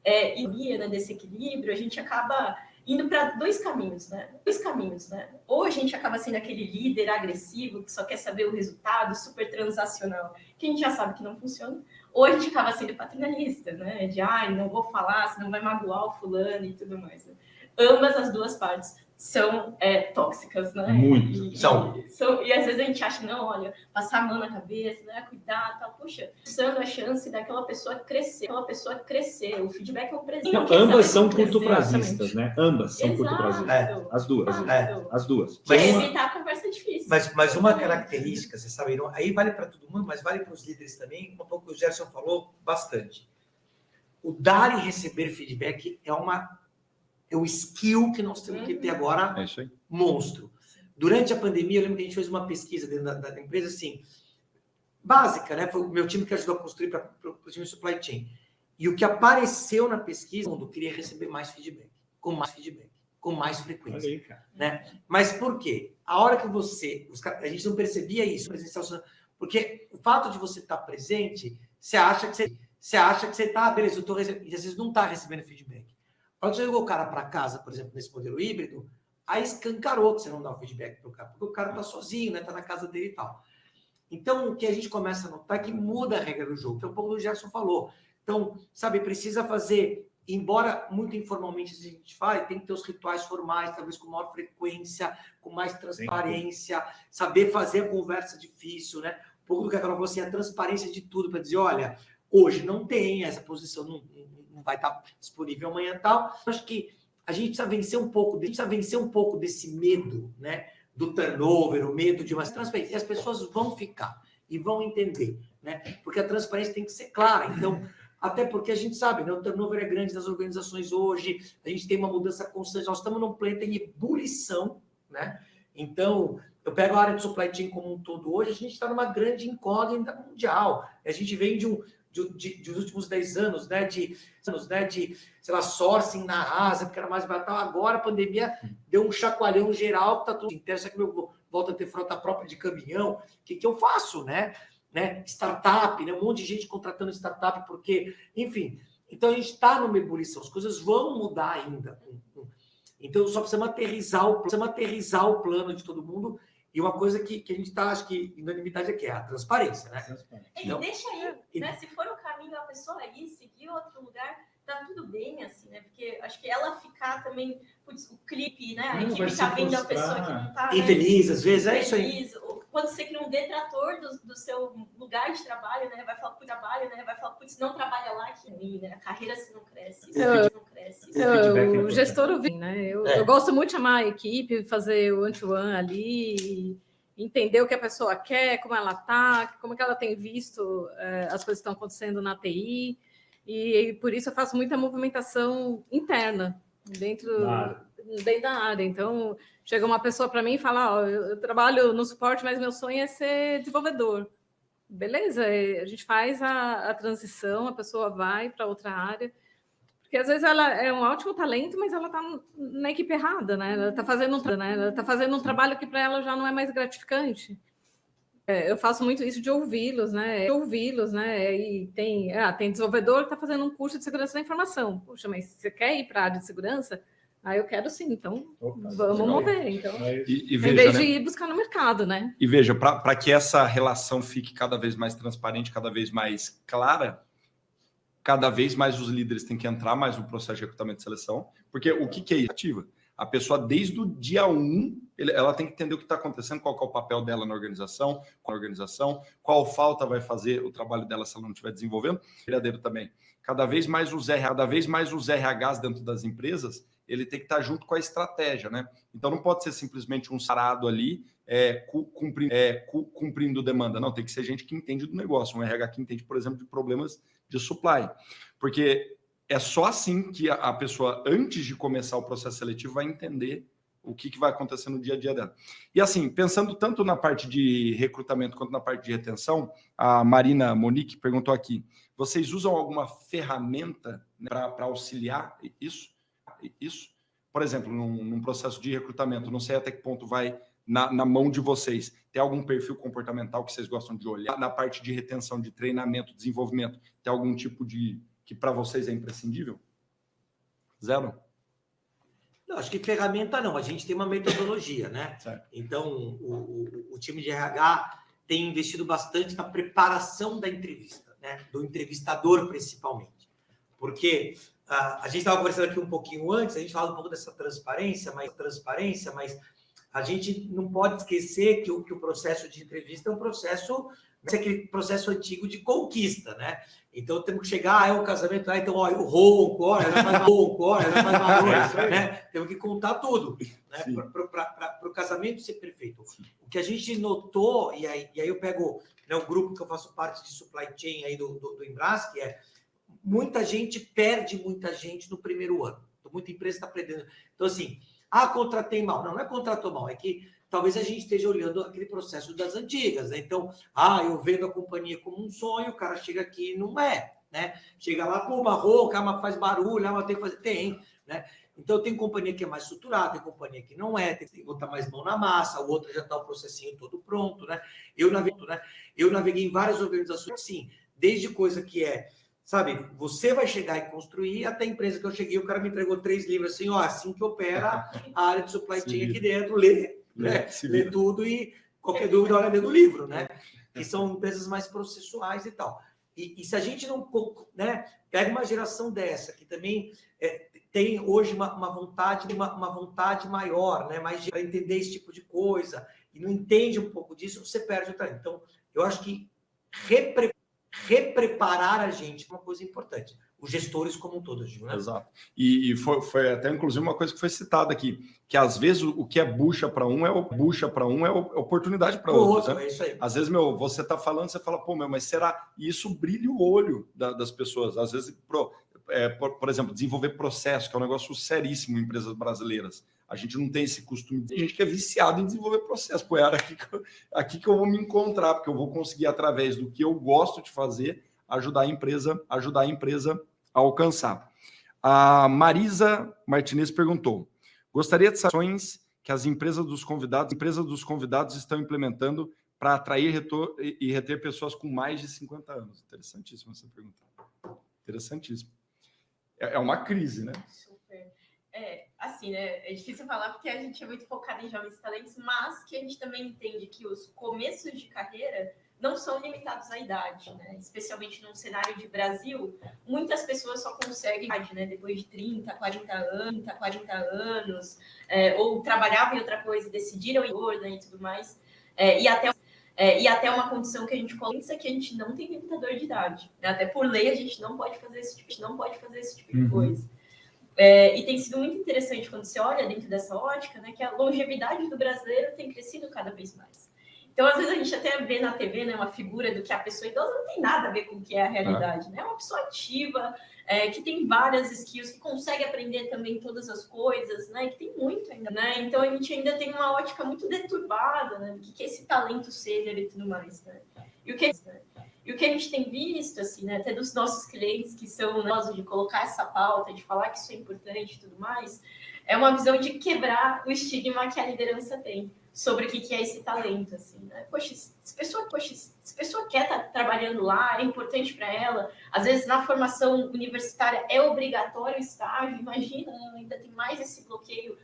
E né, desse equilíbrio, a gente acaba indo para dois caminhos, né? Ou a gente acaba sendo aquele líder agressivo que só quer saber o resultado, super transacional, que a gente já sabe que não funciona. Ou a gente acaba sendo paternalista, né? De, não vou falar, senão vai magoar o fulano e tudo mais. Né? Ambas as duas partes são tóxicas, né? Muito. E às vezes a gente acha, não, olha, passar a mão na cabeça, né? Cuidar, tal. Puxa, usando a chance daquela pessoa crescer. O feedback é um presente. Não, ambas são curto-prazistas, né? Ambas são curto-prazistas. As duas. As duas. Mas evitar a conversa difícil. Mas uma característica, vocês sabem, aí vale para todo mundo, mas vale para os líderes também, um pouco o Gerson falou bastante. O dar e receber feedback é um skill que nós temos que ter agora, monstro. Durante a pandemia, eu lembro que a gente fez uma pesquisa dentro da empresa, assim, básica, né? Foi o meu time que ajudou a construir para o time supply chain. E o que apareceu na pesquisa, todo mundo queria receber mais feedback, com mais frequência. Aí, cara. Né? Mas por quê? A hora que a gente não percebia isso, presencial, porque o fato de você estar presente, você acha que você está, beleza, eu estou recebendo, e às vezes não está recebendo feedback. Quando você jogou o cara para casa, por exemplo, nesse modelo híbrido, aí escancarou que você não dá o feedback para o cara, porque o cara está sozinho, né? Está na casa dele e tal. Então, o que a gente começa a notar é que muda a regra do jogo, que é um pouco do que o Gerson falou. Então, sabe, precisa fazer, embora muito informalmente a gente fale, tem que ter os rituais formais, talvez com maior frequência, com mais transparência, saber fazer a conversa difícil, né? Um pouco do que a Carol falou assim, a transparência de tudo, para dizer, olha, hoje não tem essa posição, não vai estar disponível amanhã e tal. Acho que a gente precisa vencer um pouco desse medo, né? Do turnover, o medo de uma transparência. E as pessoas vão ficar e vão entender, né? Porque a transparência tem que ser clara. Então, até porque a gente sabe, né? O turnover é grande nas organizações hoje, a gente tem uma mudança constante, nós estamos num planeta em ebulição, né? Então, eu pego a área de supply chain como um todo hoje, a gente está numa grande incógnita mundial. A gente vem dos últimos 10 anos, né, de sei lá, sourcing na Ásia, porque era mais barato. Agora a pandemia deu um chacoalhão geral, que tá tudo inteiro. Será que eu volto a ter frota própria de caminhão? O que eu faço, né? Startup, né? Um monte de gente contratando startup, porque, enfim. Então a gente está numa ebulição, as coisas vão mudar ainda. Então só precisamos aterrizar o plano de todo mundo. E uma coisa que a gente está, acho que, unanimidade é a transparência, né? Então, deixa aí, né? Se for o caminho, a pessoa ir, seguir outro lugar, tá tudo bem, assim, né? Porque acho que ela ficar também, putz, o clipe, né? A equipe tá vendo a pessoa que não tá... Infeliz, às vezes, é isso aí. quando você cria um detrator do seu lugar de trabalho, né? Vai falar pro trabalho, né? Vai falar, putz, não trabalha lá, que ruim, né? A carreira se não cresce, não cresce. O gestor ouvi, né? Eu gosto muito de chamar a equipe, fazer o one-to-one ali, entender o que a pessoa quer, como ela tá, como que ela tem visto as coisas que estão acontecendo na TI, e por isso eu faço muita movimentação interna dentro da área. Então, chega uma pessoa para mim e fala, eu trabalho no suporte, mas meu sonho é ser desenvolvedor. Beleza, a gente faz a transição, a pessoa vai para outra área, porque às vezes ela é um ótimo talento, mas ela está na equipe errada, né? Ela está fazendo um trabalho que para ela já não é mais gratificante. Eu faço muito isso de ouvi-los, né? E tem desenvolvedor que está fazendo um curso de segurança da informação. Puxa, mas você quer ir para a área de segurança? Eu quero sim, então vamos mover. Então, e veja, em vez de ir buscar no mercado, né? E veja, para que essa relação fique cada vez mais transparente, cada vez mais clara, cada vez mais os líderes têm que entrar mais no processo de recrutamento e seleção, porque o que é isso? Ativa. A pessoa, desde o dia 1, ela tem que entender o que está acontecendo, qual que é o papel dela na organização, qual falta vai fazer o trabalho dela se ela não estiver desenvolvendo. Verdadeiro também. Cada vez mais os RHs dentro das empresas, ele tem que estar junto com a estratégia, né? Então não pode ser simplesmente um sarado ali cumprindo demanda. Não, tem que ser gente que entende do negócio, um RH que entende, por exemplo, de problemas de supply. Porque é só assim que a pessoa, antes de começar o processo seletivo, vai entender o que vai acontecer no dia a dia dela. E assim, pensando tanto na parte de recrutamento quanto na parte de retenção, a Marina Monique perguntou aqui, vocês usam alguma ferramenta, né, para auxiliar isso? Por exemplo, num processo de recrutamento, não sei até que ponto vai na mão de vocês. Tem algum perfil comportamental que vocês gostam de olhar? Na parte de retenção, de treinamento, desenvolvimento, tem algum tipo de que para vocês é imprescindível? Zero? Não, acho que ferramenta não. A gente tem uma metodologia, né? Certo. Então, o time de RH tem investido bastante na preparação da entrevista, né? Do entrevistador, principalmente. Porque a gente estava conversando aqui um pouquinho antes, a gente fala um pouco dessa transparência, mas a gente não pode esquecer que o processo de entrevista é um processo, é aquele processo antigo de conquista, né? Então temos que chegar, é um casamento, então o ronco, né? Temos que contar tudo, né? Para o casamento ser perfeito. Sim. O que a gente notou, e aí eu pego, né, o grupo que eu faço parte de supply chain aí do Embrasc, que é muita gente perde muita gente no primeiro ano. Então, muita empresa está perdendo. Então, assim, contratei mal. Não é contratou mal, é que talvez a gente esteja olhando aquele processo das antigas, né? Então, eu vendo a companhia como um sonho, o cara chega aqui e não é, né? Chega lá, uma rouca, faz barulho, tem que fazer. Tem, né? Então, tem companhia que é mais estruturada, tem companhia que não é, tem que botar mais mão na massa, o outro já está o processinho todo pronto, né? Eu naveguei em várias organizações, sim, desde coisa que sabe, você vai chegar e construir, até a empresa que eu cheguei, o cara me entregou 3 livros, assim, assim que opera a área de supply chain aqui dentro, lê tudo e qualquer dúvida olha dentro do livro, né? Que são empresas mais processuais e tal. E se a gente não, né, pega uma geração dessa, que também tem hoje uma vontade maior, né, mais para entender esse tipo de coisa, e não entende um pouco disso, você perde o talento. Então, eu acho que repreparar a gente é uma coisa importante. Os gestores como um todo, digo, né? Exato. E foi até, inclusive, uma coisa que foi citada aqui, que às vezes o que é bucha para um é oportunidade para outro. Né? É isso aí. Às vezes, você está falando, você fala, mas será? E isso brilha o olho das pessoas. Às vezes, por exemplo, desenvolver processo, que é um negócio seríssimo em empresas brasileiras. A gente não tem esse costume. Tem gente que é viciado em desenvolver processo. Aqui que eu vou me encontrar, porque eu vou conseguir, através do que eu gosto de fazer, ajudar a empresa a alcançar. A Marisa Martinez perguntou: gostaria de saber ações que as empresas dos convidados estão implementando para atrair e reter pessoas com mais de 50 anos. Interessantíssima essa pergunta. Interessantíssimo. É uma crise, né? Super. Assim, né? É difícil falar porque a gente é muito focado em jovens talentos, mas que a gente também entende que os começos de carreira não são limitados à idade, né? Especialmente num cenário de Brasil, muitas pessoas só conseguem, né, depois de 30, 40 anos, ou trabalhavam em outra coisa e decidiram ir, né, e tudo mais. E até E até uma condição que a gente coloca é que a gente não tem limitador de idade. Né? Até por lei a gente não pode fazer esse tipo de coisa. E tem sido muito interessante quando você olha dentro dessa ótica, né, que a longevidade do brasileiro tem crescido cada vez mais. Então, às vezes, a gente até vê na TV, né, uma figura do que a pessoa idosa não tem nada a ver com o que é a realidade. Né? É uma pessoa ativa, que tem várias skills, que consegue aprender também todas as coisas, né? Que tem muito ainda. Né? Então, a gente ainda tem uma ótica muito deturbada, né, do que é esse talento ceder e tudo mais. Né? E o que a gente tem visto, assim, né, até dos nossos clientes que são de colocar essa pauta, de falar que isso é importante e tudo mais, é uma visão de quebrar o estigma que a liderança tem sobre o que é esse talento, assim, né? Poxa, se a pessoa quer estar trabalhando lá, é importante para ela, às vezes na formação universitária é obrigatório o estágio, imagina, ainda tem mais esse bloqueio,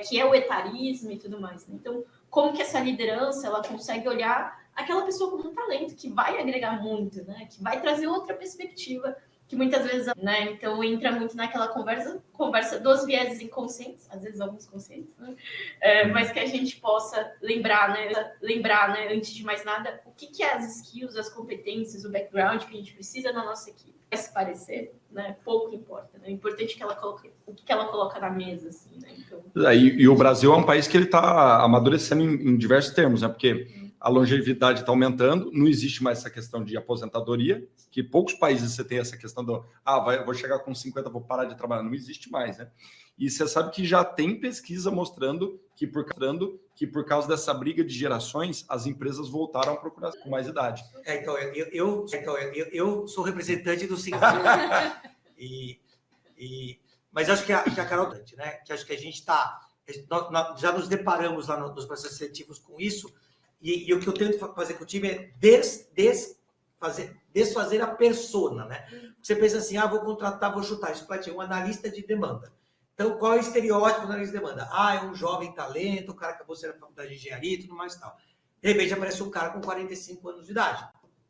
que é o etarismo e tudo mais, né? Então, como que essa liderança, ela consegue olhar aquela pessoa como um talento que vai agregar muito, né? Que vai trazer outra perspectiva, que muitas vezes, né? Então entra muito naquela conversa dos vieses inconscientes, às vezes alguns conscientes, né? Mas que a gente possa lembrar, né? Antes de mais nada, o que é as skills, as competências, o background que a gente precisa na nossa equipe. Vai se parecer, né? Pouco importa, né? O importante é que ela coloque o que ela coloca na mesa, assim, né? Então... E o Brasil é um país que ele está amadurecendo em diversos termos, né? Porque a longevidade está aumentando, não existe mais essa questão de aposentadoria, que poucos países você tem essa questão do vou chegar com 50, vou parar de trabalhar, não existe mais, né? E você sabe que já tem pesquisa mostrando que por causa dessa briga de gerações, as empresas voltaram a procurar com mais idade. Eu sou representante do 5 mas acho que a Carol, né? Que acho que a gente já nos deparamos lá nos processos seletivos com isso. E o que eu tento fazer com o time é desfazer a persona, né? Você pensa assim, vou contratar, vou chutar, isso pode ser um analista de demanda. Então, qual é o estereótipo do analista de demanda? É um jovem talento, o cara acabou sendo da faculdade de engenharia e tudo mais e tal. De repente, aparece um cara com 45 anos de idade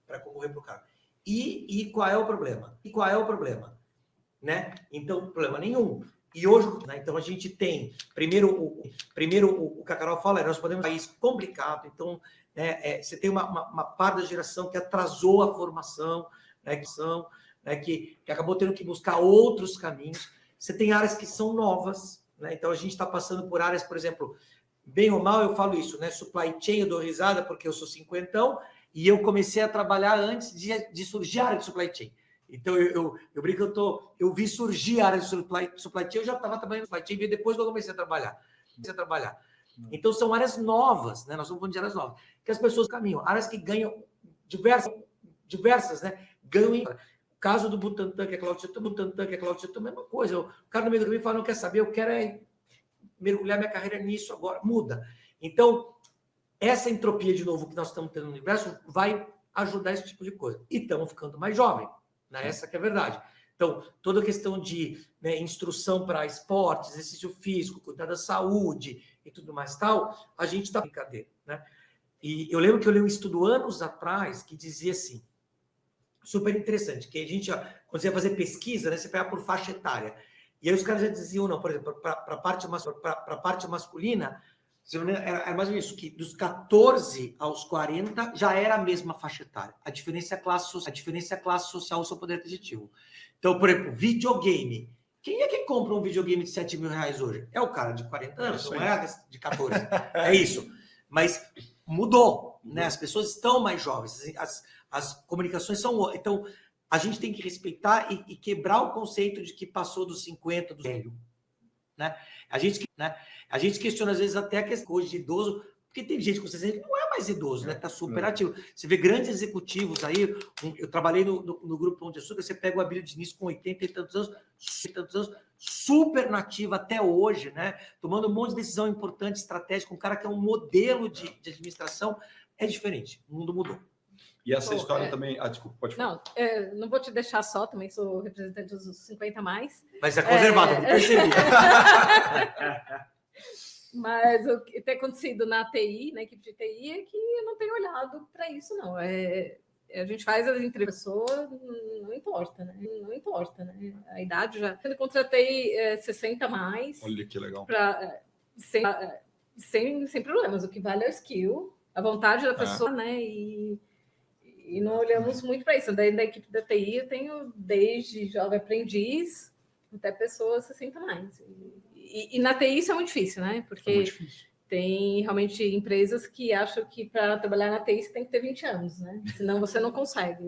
para concorrer para o cara. E qual é o problema? Né? Então, problema nenhum. E hoje, né, então a gente tem, primeiro o que a Carol fala, nós podemos ter um país complicado, então você tem uma parte da geração que atrasou a formação, né, que acabou tendo que buscar outros caminhos. Você tem áreas que são novas, né? Então a gente está passando por áreas, por exemplo, bem ou mal eu falo isso, né? Supply chain, eu dou risada porque eu sou cinquentão e eu comecei a trabalhar antes de surgir a área de supply chain. Então, eu brinco, eu vi surgir a área de supply chain, eu já estava trabalhando em supply chain, e depois que eu comecei a trabalhar. Então, são áreas novas, né? Nós estamos falando de áreas novas, que as pessoas caminham, áreas que ganham diversas, né? Ganham em... O caso do Butantan, que é cloud setor, a mesma coisa. O cara no meio do caminho fala, não quer saber, eu quero mergulhar minha carreira nisso agora, muda. Então, essa entropia, de novo, que nós estamos tendo no universo, vai ajudar esse tipo de coisa. E estamos ficando mais jovens. Essa que é a verdade. Então, toda a questão de instrução para esportes, exercício físico, cuidar da saúde e tudo mais tal, a gente está brincadeira, né? E eu lembro que eu li um estudo anos atrás que dizia assim, super interessante, que a gente, quando você ia fazer pesquisa, né, você pega por faixa etária. E aí os caras já diziam, não, por exemplo, para a parte masculina, era mais ou menos isso, que dos 14 aos 40 já era a mesma faixa etária. A diferença é a classe social, o seu poder aquisitivo. Então, por exemplo, videogame. Quem é que compra um videogame de 7 mil reais hoje? É o cara de 40 anos, não é de 14. É isso. Mas mudou, né? As pessoas estão mais jovens, as comunicações são... Então, a gente tem que respeitar e quebrar o conceito de que passou dos 50, do velho. Né? A gente questiona, às vezes, até a questão hoje de idoso, porque tem gente com 60 que não é mais idoso, né? Está super ativo. Você vê grandes executivos aí, eu trabalhei no grupo Pão de Açúcar, você pega o Abílio Diniz com 80 e tantos anos, super nativo até hoje, né? Tomando um monte de decisão importante, estratégica, um cara que é um modelo de administração, é diferente, o mundo mudou. E essa história também... desculpa, pode falar. Não vou te deixar só, também sou representante dos 50 mais. Mas é conservado, eu percebi. Mas o que tem acontecido na TI, na equipe de TI, é que eu não tenho olhado para isso, não. A gente faz as entrevistas, não importa, né? Não importa, né? A idade já... Eu contratei 60 mais. Olha que legal. Sem problemas. O que vale é o skill, a vontade da pessoa, né? E não olhamos muito para isso. Daí, da equipe da TI, eu tenho desde jovem aprendiz até pessoas 60 mais. E na TI isso é muito difícil, né? Porque muito difícil. Tem realmente empresas que acham que para trabalhar na TI você tem que ter 20 anos, né? Senão você não consegue.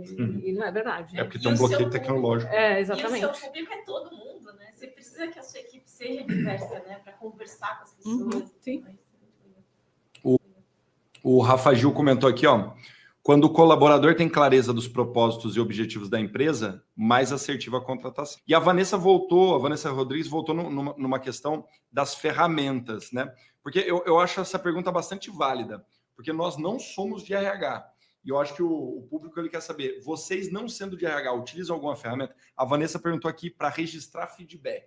E não é verdade. É porque tem um bloqueio tecnológico. Exatamente. E o seu público é todo mundo, né? Você precisa que a sua equipe seja diversa, né? Para conversar com as pessoas. Sim. O Rafa Gil comentou aqui, ó. Quando o colaborador tem clareza dos propósitos e objetivos da empresa, mais assertiva a contratação. E a Vanessa Rodrigues voltou numa questão das ferramentas, né? Porque eu acho essa pergunta bastante válida, porque nós não somos de RH. E eu acho que o público ele quer saber, vocês não sendo de RH, utilizam alguma ferramenta? A Vanessa perguntou aqui para registrar feedback.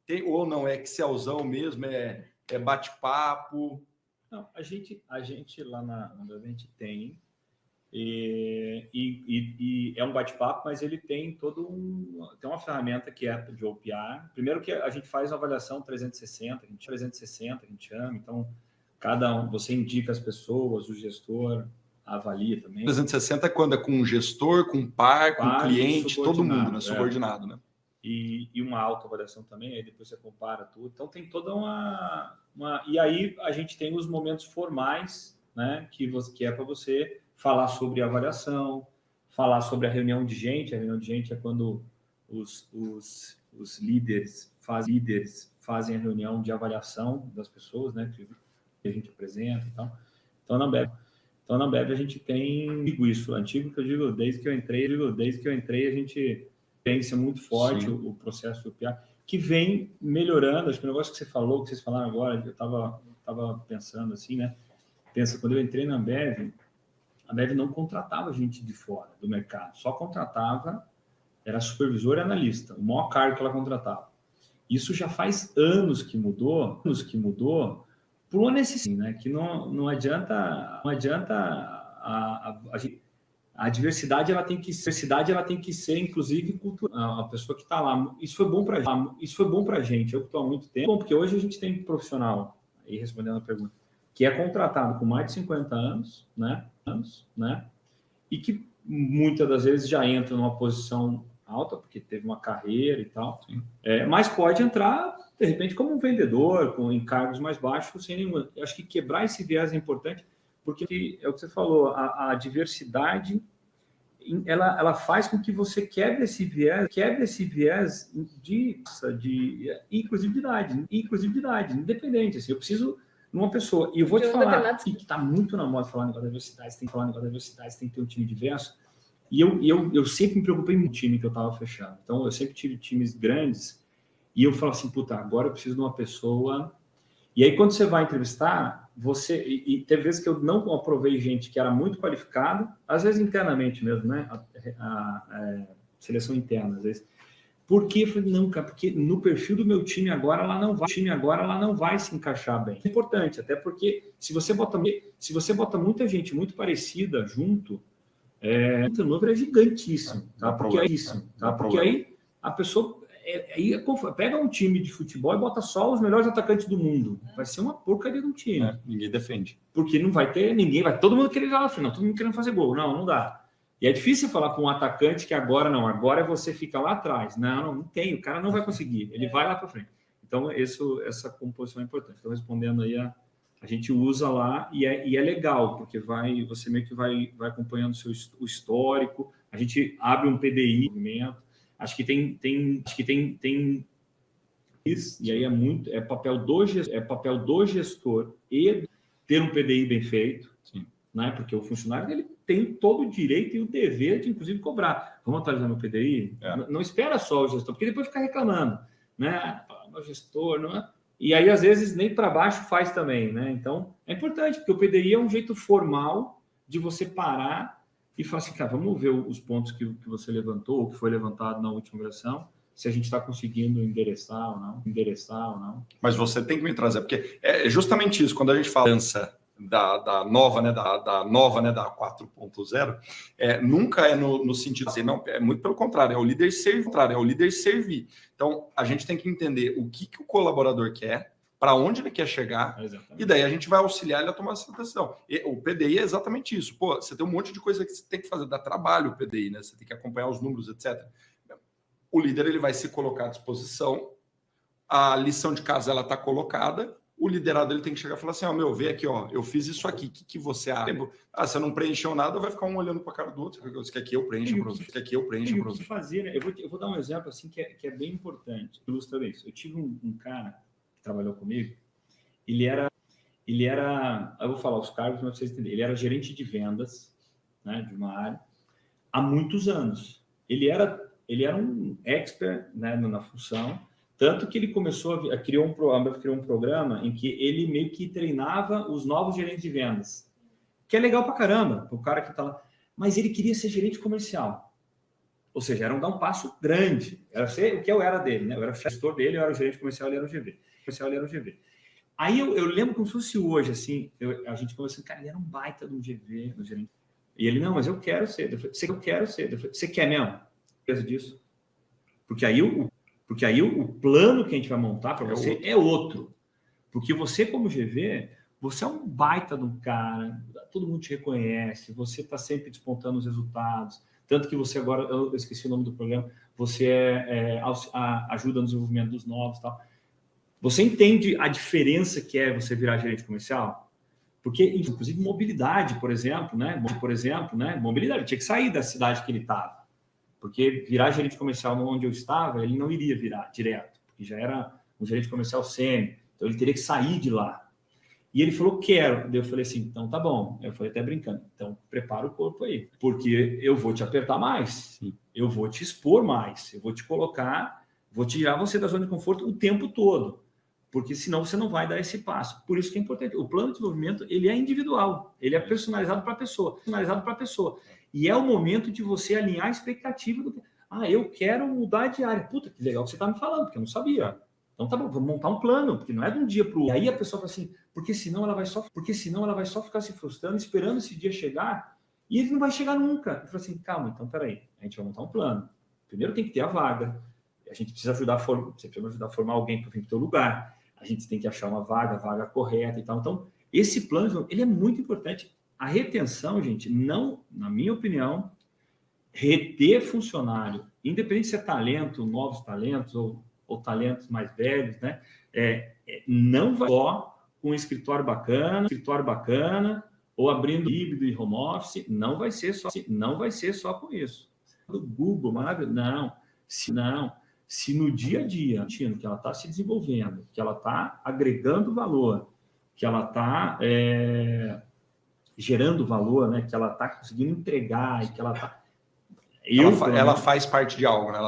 Tem, ou não, é Excelzão mesmo, é bate-papo? Não, a gente lá na Ambev a gente tem... E é um bate-papo, mas ele tem tem uma ferramenta que é de OPR. Primeiro que a gente faz uma avaliação 360, a gente chama, então você indica as pessoas, o gestor avalia também. 360 é quando é com um gestor, com um par, com um cliente, todo mundo, né? Subordinado, né? E uma autoavaliação também, aí depois você compara tudo. Então tem toda uma... E aí a gente tem os momentos formais, né? Que é para você falar sobre a avaliação, falar sobre a reunião de gente. A reunião de gente é quando os líderes fazem a reunião de avaliação das pessoas, né? Que a gente apresenta e tal. Então, na Ambev a gente tem isso. Antigo que eu digo, desde que eu entrei, a gente tem isso muito forte, o processo do PR, que vem melhorando. Acho que o negócio que vocês falaram agora, eu estava pensando assim, né? Quando eu entrei na Ambev, a Ambev não contratava gente de fora do mercado, só contratava, era supervisor e analista, o maior cargo que ela contratava. Isso já faz anos que mudou por uma necessidade, né? Que não adianta a diversidade, ela tem que ser inclusive cultural. A pessoa que está lá, isso foi bom para a gente. Eu estou há muito tempo, bom, porque hoje a gente tem um profissional, aí respondendo a pergunta, que é contratado com mais de 50 anos, né? E que muitas das vezes já entra numa posição alta, porque teve uma carreira e tal, mas pode entrar, de repente, como um vendedor, com encargos mais baixos, sem nenhuma. Eu acho que quebrar esse viés é importante, porque é o que você falou, a diversidade, ela faz com que você quebre esse viés de inclusividade, independente. Assim, eu preciso numa pessoa. E eu vou te falar que está muito na moda falar negócio da diversidade, você tem que falar negócio da diversidade, você tem que ter um time diverso. E eu sempre me preocupei muito com o time que eu estava fechando. Então, eu sempre tive times grandes e eu falo assim, puta, agora eu preciso de uma pessoa... E aí, quando você vai entrevistar, e teve vezes que eu não aprovei gente que era muito qualificada, às vezes internamente mesmo, né? A seleção interna, às vezes. Por que? Eu falei, não, cara, porque no perfil do meu time agora ela não vai se encaixar bem. É importante, até porque se você bota muita gente muito parecida junto, o turnover é gigantíssimo, tá? Porque aí a pessoa pega um time de futebol e bota só os melhores atacantes do mundo. Vai ser uma porcaria de um time. Ninguém defende. Porque não vai ter ninguém, todo mundo querer ir lá na frente, não, todo mundo querendo fazer gol. Não dá. E é difícil falar com um atacante que agora você fica lá atrás. Não tem, o cara não vai conseguir, ele vai lá para frente. Então, essa composição é importante. Então, respondendo aí, a gente usa lá e é legal, porque você meio que vai acompanhando o histórico, a gente abre um PDI, acho que tem isso, e aí é papel do gestor e ter um PDI bem feito, né? Porque o funcionário ele tem todo o direito e o dever de, inclusive, cobrar. Vamos atualizar meu PDI? Não espera só o gestor, porque depois fica reclamando, né? O gestor, não é? E aí, às vezes, nem para baixo faz também, né? Então, é importante, porque o PDI é um jeito formal de você parar e falar assim, cara, vamos ver os pontos que você levantou, ou que foi levantado na última versão, se a gente está conseguindo endereçar ou não. Mas você tem que me trazer, porque é justamente isso, quando a gente fala da nova, né, da 4.0, nunca é no sentido assim, não, é muito pelo contrário, é o líder servir. Então, a gente tem que entender o que o colaborador quer, para onde ele quer chegar, Exatamente. e daí a gente vai auxiliar ele a tomar essa decisão. E o PDI é exatamente isso. Pô, você tem um monte de coisa que você tem que fazer, dá trabalho o PDI, né? Você tem que acompanhar os números, etc. O líder ele vai se colocar à disposição, a lição de casa ela está colocada, o liderado ele tem que chegar e falar assim, vê aqui, eu fiz isso aqui, o que você acha? Você não preencheu nada, vai ficar um olhando para a cara do outro, você quer que eu preencha para você, quer que eu preencha para você. Fazer, né? Eu vou dar um exemplo assim que é bem importante, ilustra isso. Eu tive um cara que trabalhou comigo, ele era, eu vou falar os cargos, mas vocês entenderem, ele era gerente de vendas, né, de uma área, há muitos anos. Ele era um expert, né, na função, tanto que ele começou criou um programa em que ele meio que treinava os novos gerentes de vendas, que é legal pra caramba, o cara que tá lá. Mas ele queria ser gerente comercial. Ou seja, era dar um passo grande. Era ser o que eu era dele, né? Eu era o gestor dele, eu era o gerente comercial, ele era o GV. Aí eu lembro como se fosse hoje, assim, a gente conversando, cara, ele era um baita de um GV, no gerente. E ele, não, mas eu quero ser. Eu falei, você quer mesmo? Disso? Porque aí o plano que a gente vai montar para você é outro. Porque você, como GV, você é um baita de um cara, todo mundo te reconhece, você está sempre despontando os resultados. Tanto que você agora, eu esqueci o nome do programa, você ajuda no desenvolvimento dos novos e tal. Você entende a diferença que é você virar gerente comercial? Porque, inclusive, mobilidade, por exemplo, né? Mobilidade, tinha que sair da cidade que ele estava. Porque virar gerente comercial onde eu estava, ele não iria virar direto, porque já era um gerente comercial sênior, então ele teria que sair de lá. E ele falou, quero. Daí eu falei assim, então tá bom. Eu falei até brincando, então prepara o corpo aí, porque eu vou te apertar mais, eu vou te expor mais, eu vou te colocar, vou tirar você da zona de conforto o tempo todo, porque senão você não vai dar esse passo. Por isso que é importante. O plano de desenvolvimento, ele é individual, ele é personalizado para a pessoa. E é o momento de você alinhar a expectativa do... eu quero mudar de área. Puta, que legal que você está me falando, porque eu não sabia. Então tá bom, vamos montar um plano, porque não é de um dia para o outro. E aí a pessoa fala assim, porque senão ela vai só ficar se frustrando, esperando esse dia chegar, e ele não vai chegar nunca. Eu falo assim, calma, então peraí, a gente vai montar um plano. Primeiro tem que ter a vaga. A gente precisa ajudar a formar alguém para vir para o teu lugar. A gente tem que achar uma vaga correta e tal. Então, esse plano, ele é muito importante. A retenção, gente, não, na minha opinião, reter funcionário, independente se é talento, novos talentos ou talentos mais velhos, né? Não vai só com um escritório bacana, ou abrindo híbrido e home office, não vai ser só com isso. Do Google, maravilhoso. Não. Se no dia a dia, que ela está se desenvolvendo, que ela está agregando valor, que ela está gerando valor, né? Que ela está conseguindo entregar e que ela está... Ela faz parte de algo, né?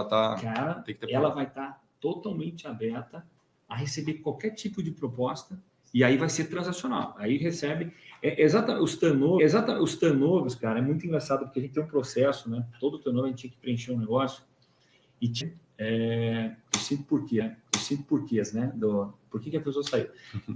Ela vai estar totalmente aberta a receber qualquer tipo de proposta e aí vai ser transacional. Aí recebe... Os turnovers, cara, é muito engraçado porque a gente tem um processo, né? Todo turnover a gente tinha que preencher um negócio e eu sinto porquês, né? Por que a pessoa saiu?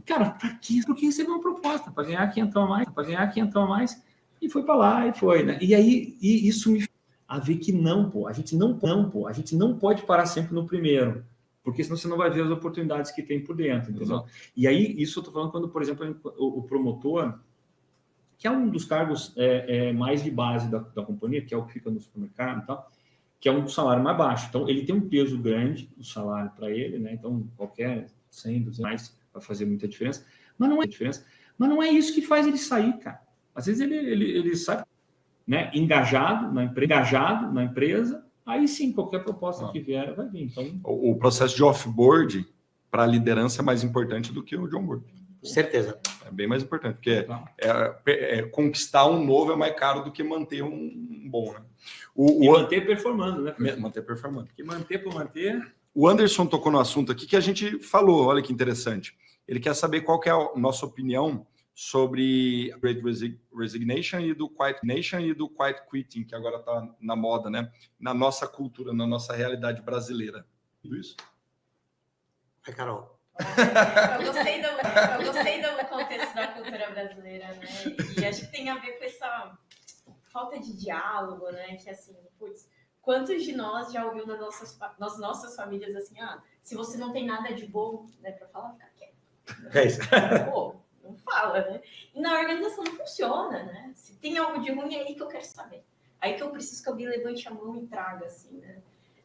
Cara, para quê? Porque recebeu uma proposta para ganhar 500 a mais, e foi para lá e foi, né? E aí isso me a ver que não, pô, a gente não pode parar sempre no primeiro, porque senão você não vai ver as oportunidades que tem por dentro, entendeu? Exato. E aí isso eu tô falando quando, por exemplo, o promotor, que é um dos cargos mais de base da companhia, que é o que fica no supermercado e tal, que é um salário mais baixo. Então, ele tem um peso grande, o salário para ele, né? Então, qualquer 100, 200 mais vai fazer muita diferença. Mas não é isso que faz ele sair, cara. Às vezes ele sai, né, engajado na empresa, aí sim, qualquer proposta que vier vai vir. Então, o processo de off-board para a liderança é mais importante do que o de on-board. Certeza. É bem mais importante, porque conquistar um novo é mais caro do que manter um bom, né? Manter performando, né? Manter performando. Porque manter por manter... O Anderson tocou no assunto aqui que a gente falou, olha que interessante. Ele quer saber qual que é a nossa opinião sobre Great Resignation e do Quiet Quitting, que agora está na moda, né? Na nossa cultura, na nossa realidade brasileira. Tudo isso? Carol. Eu gostei do contexto da cultura brasileira, né? E acho que tem a ver com essa falta de diálogo, né? Que assim, putz, quantos de nós já ouviu nas nossas famílias assim, se você não tem nada de bom, né, para falar, fica quieto. É isso. Pô, não fala, né? E na organização não funciona, né? Se tem algo de ruim, é aí que eu quero saber. Aí que eu preciso que alguém levante a mão e traga, assim, né?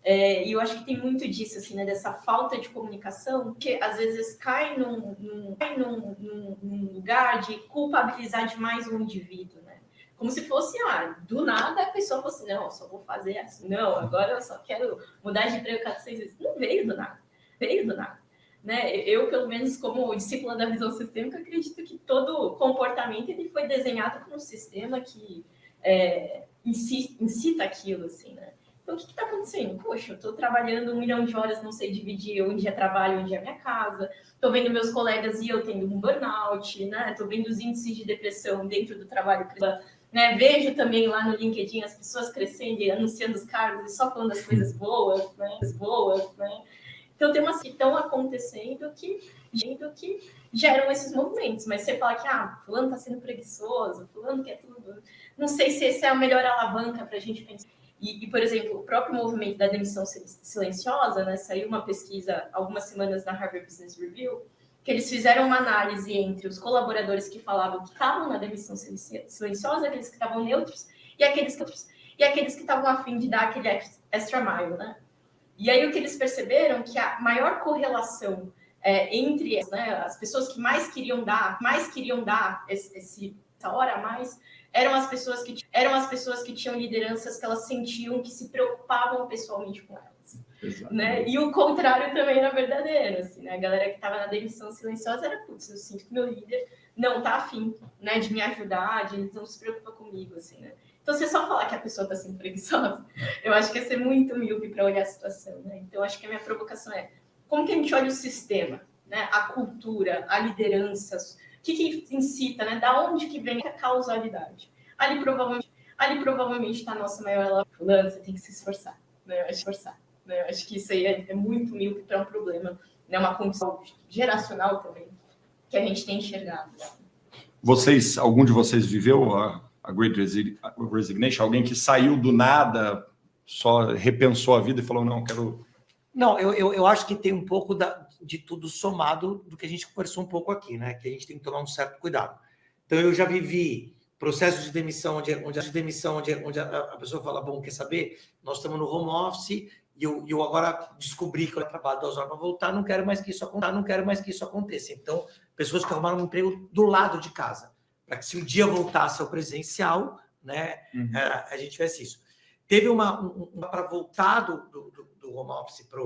E eu acho que tem muito disso, assim, né? Dessa falta de comunicação, que às vezes cai num lugar de culpabilizar demais o indivíduo, né? Como se fosse, do nada a pessoa fosse, não, eu só vou fazer assim, não, agora eu só quero mudar de emprego cada 6 vezes. Não veio do nada, né? Eu, pelo menos, como discípula da visão sistêmica, acredito que todo comportamento ele foi desenhado por um sistema que incita aquilo, assim, né? Então, o que está acontecendo? Poxa, eu estou trabalhando 1 milhão de horas, não sei dividir onde é trabalho, onde é minha casa. Estou vendo meus colegas e eu tendo um burnout, né? Estou vendo os índices de depressão dentro do trabalho, né? Vejo também lá no LinkedIn as pessoas crescendo e anunciando os cargos e só falando as coisas boas, né? Então, tem umas que estão acontecendo que geram esses movimentos. Mas você fala que fulano está sendo preguiçoso, fulano quer tudo. Não sei se essa é a melhor alavanca para a gente pensar. E, por exemplo, o próprio movimento da demissão silenciosa, né, saiu uma pesquisa algumas semanas na Harvard Business Review, que eles fizeram uma análise entre os colaboradores que falavam que estavam na demissão silenciosa, aqueles que estavam neutros, e aqueles que estavam a fim de dar aquele extra mile, né? E aí o que eles perceberam que a maior correlação entre as pessoas que mais queriam dar essa hora a mais, eram as pessoas que tinham lideranças que elas sentiam que se preocupavam pessoalmente com elas. Né? E o contrário também era verdadeiro. Assim, né? A galera que estava na demissão silenciosa era, eu sinto que meu líder não está afim, né, de me ajudar, ele não se preocupa comigo. Assim, né? Então, você só falar que a pessoa está sendo preguiçosa, eu acho que é ser muito míope para olhar a situação. Né? Então, acho que a minha provocação é como que a gente olha o sistema, né? A cultura, a liderança, o que incita, né? Da onde que vem a causalidade? Ali provavelmente está a nossa maior alavanca. Fulano, você tem que se esforçar. Né? Eu acho que isso aí é muito míope para um problema, né? Uma condição geracional também, que a gente tem enxergado. Algum de vocês viveu a Great Resignation? Alguém que saiu do nada, só repensou a vida e falou, não, quero... Não, eu acho que tem um pouco de tudo somado do que a gente conversou um pouco aqui, né? Que a gente tem que tomar um certo cuidado. Então, eu já vivi processos de demissão onde a pessoa fala, bom, quer saber? Nós estamos no home office e eu agora descobri que eu trabalho 2 horas para voltar, não quero mais que isso aconteça. Então, pessoas que arrumaram um emprego do lado de casa, para que se um dia voltasse ao presencial, né, a gente tivesse isso. Teve uma para voltar do home office para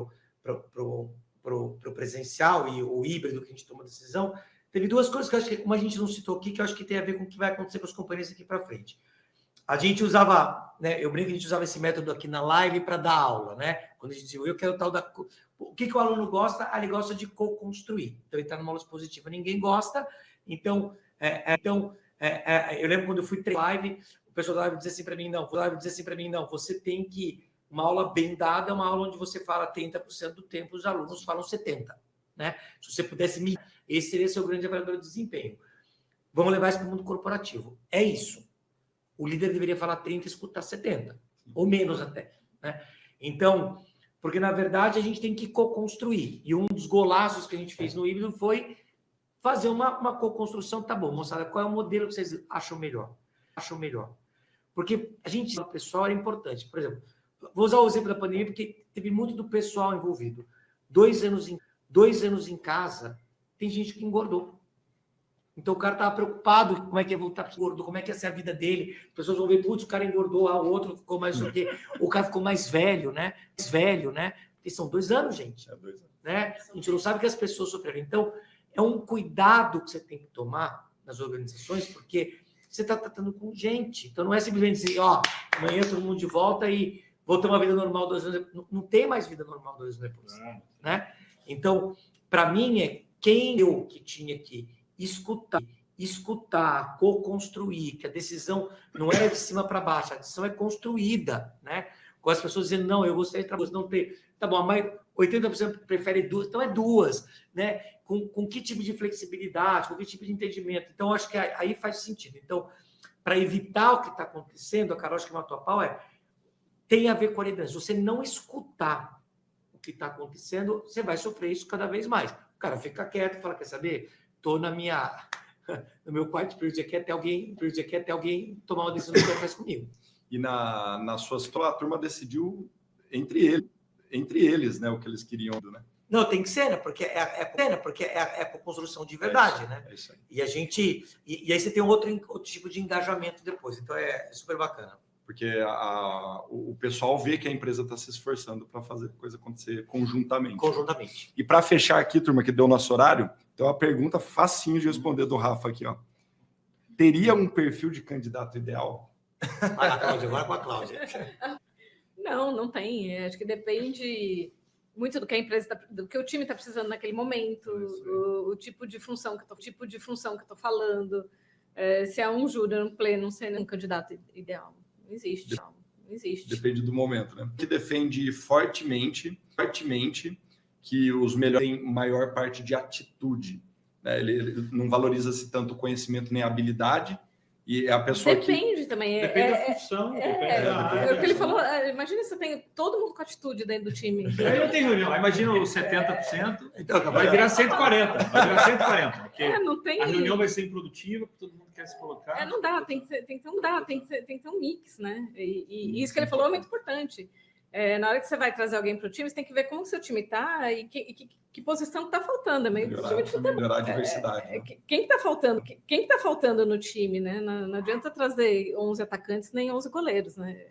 o presencial e o híbrido que a gente tomou decisão, teve 2 coisas que eu acho que, como a gente não citou aqui, que eu acho que tem a ver com o que vai acontecer com os companheiros aqui para frente. A gente usava, né, eu brinco que a gente usava esse método aqui na live para dar aula, né? Quando a gente dizia, eu quero tal da... O que o aluno gosta? Ele gosta de co-construir. Então, ele está numa aula expositiva, ninguém gosta. Então, eu lembro quando eu fui treinar live, o pessoal da live dizia assim para mim, não, você tem que... Uma aula bem dada é uma aula onde você fala 30% do tempo, os alunos falam 70%. Né? Se você pudesse medir, esse seria seu grande avaliador de desempenho. Vamos levar isso para o mundo corporativo. É isso. O líder deveria falar 30% e escutar 70%, ou menos até. Né? Então, porque na verdade a gente tem que co-construir. E um dos golaços que a gente fez no híbrido foi fazer uma co-construção. Tá bom, moçada, qual é o modelo que vocês acham melhor? Porque a gente, o pessoal era importante. Por exemplo, vou usar o exemplo da pandemia, porque teve muito do pessoal envolvido. 2 anos em casa, tem gente que engordou. Então, o cara estava preocupado como é que ia voltar para engordou, como é que ia ser a vida dele. As pessoas vão ver, putz, o cara engordou, o outro ficou mais o quê? O cara ficou mais velho, né? Porque são 2 anos, gente. Né? A gente não sabe que as pessoas sofreram. Então, é um cuidado que você tem que tomar nas organizações, porque você está tratando com gente. Então, não é simplesmente dizer, amanhã todo mundo de volta e voltamos à vida normal 2 anos depois. Não tem mais vida normal 2 anos depois. Né? Então, para mim, é quem eu que tinha que escutar, co-construir, que a decisão não era de cima para baixo, a decisão é construída, né? Com as pessoas dizendo, não, eu gostaria de trabalhar, não ter... Tá bom, mas 80% prefere 2, então é 2, né? Com que tipo de flexibilidade, com que tipo de entendimento? Então, acho que aí faz sentido. Então, para evitar o que está acontecendo, a Carol, acho que matou a pau, tem a ver com a liderança. Se você não escutar o que está acontecendo, você vai sofrer isso cada vez mais. O cara fica quieto e fala, quer saber? Tô no meu quarto período aqui até alguém tomar uma decisão que faz comigo. E na sua situação, a turma decidiu entre eles, né, o que eles queriam, né? Não, tem que ser, né? Porque é por construção de verdade, né? É isso aí. E aí você tem outro tipo de engajamento depois. Então é super bacana. Porque o pessoal vê que a empresa está se esforçando para fazer a coisa acontecer conjuntamente. E para fechar aqui, turma, que deu nosso horário, tem uma pergunta facinho de responder do Rafa aqui, ó. Teria um perfil de candidato ideal? Vai lá, Cláudia, agora com a Cláudia. Não tem. Acho que depende muito do que a empresa do que o time está precisando naquele momento, o tipo de função que eu estou falando, se é um júnior, um pleno, sendo um candidato ideal. Não existe. Depende do momento, né? Que defende fortemente que os melhores têm maior parte de atitude, né? Ele não valoriza-se tanto o conhecimento nem a habilidade. E a pessoa depende também. Depende da função, depende da área. É o que ele falou. Imagina se você tem todo mundo com atitude dentro do time. Aí não tem reunião. Imagina os 70%, então, vai virar 140. Vai virar 140. Porque não tem... a reunião vai ser improdutiva, porque todo mundo quer se colocar. Não dá, tem que ter um mix, né? E isso que ele falou é muito importante. Na hora que você vai trazer alguém para o time, você tem que ver como o seu time está e que posição está faltando. Melhorar a diversidade. Né? Quem está faltando? Quem está faltando no time, né? Não adianta trazer 11 atacantes nem 11 goleiros, né?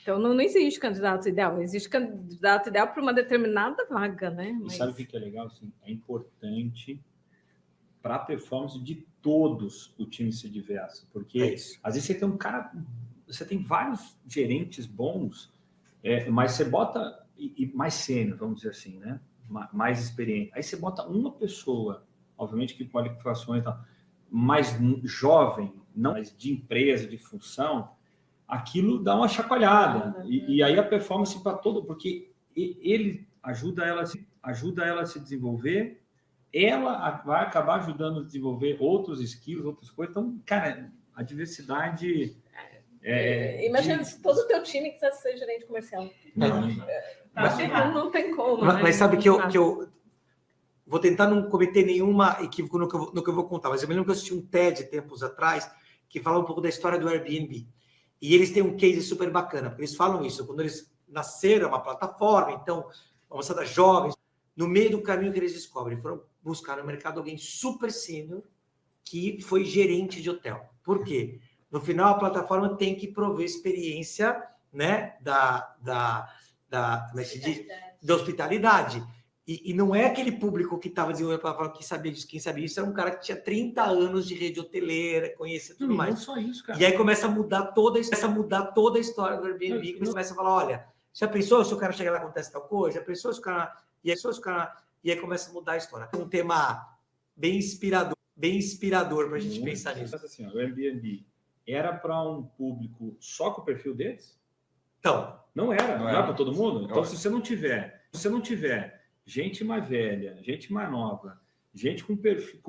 Então não existe candidato ideal. Existe candidato ideal para uma determinada vaga, né? Mas... E sabe o que é legal? Assim, é importante para a performance de todos o time se diversa, porque às vezes você tem você tem vários gerentes bons. Mas você bota, e mais sênior, vamos dizer assim, né? Mais experiente. Aí você bota uma pessoa, obviamente que qualificações, mais jovem, não mais de empresa, de função, aquilo dá uma chacoalhada. E aí a performance para todo, porque ele ajuda ela a se desenvolver, ela vai acabar ajudando a desenvolver outros skills, outras coisas. Então, cara, a diversidade... Imagina se todo o teu time quisesse ser gerente comercial. Não tem como. Mas sabe que eu vou tentar não cometer nenhuma equívoco no que eu vou contar, mas eu me lembro que eu assisti um TED tempos atrás que fala um pouco da história do Airbnb. E eles têm um case super bacana, porque eles falam isso, quando eles nasceram, uma plataforma, então, uma moçada jovem, no meio do caminho que eles descobrem, foram buscar no mercado alguém super sênior que foi gerente de hotel. Por quê? No final, a plataforma tem que prover experiência, né, da hospitalidade. E não é aquele público que estava desenvolvendo a plataforma que sabia disso. Quem sabia disso era um cara que tinha 30 anos de rede hoteleira, conhecia tudo mais. Não só isso, cara. E aí começa a mudar toda a história do Airbnb. Que começa a falar, olha, já pensou se o cara chegar lá e acontece tal coisa? Já pensou se o cara... E aí começa a mudar a história. É um tema bem inspirador para a gente pensar nisso. Assim, o Airbnb era para um público só com o perfil deles? Então, não era para todo mundo. Então, se você não tiver gente mais velha, gente mais nova, gente com perfil,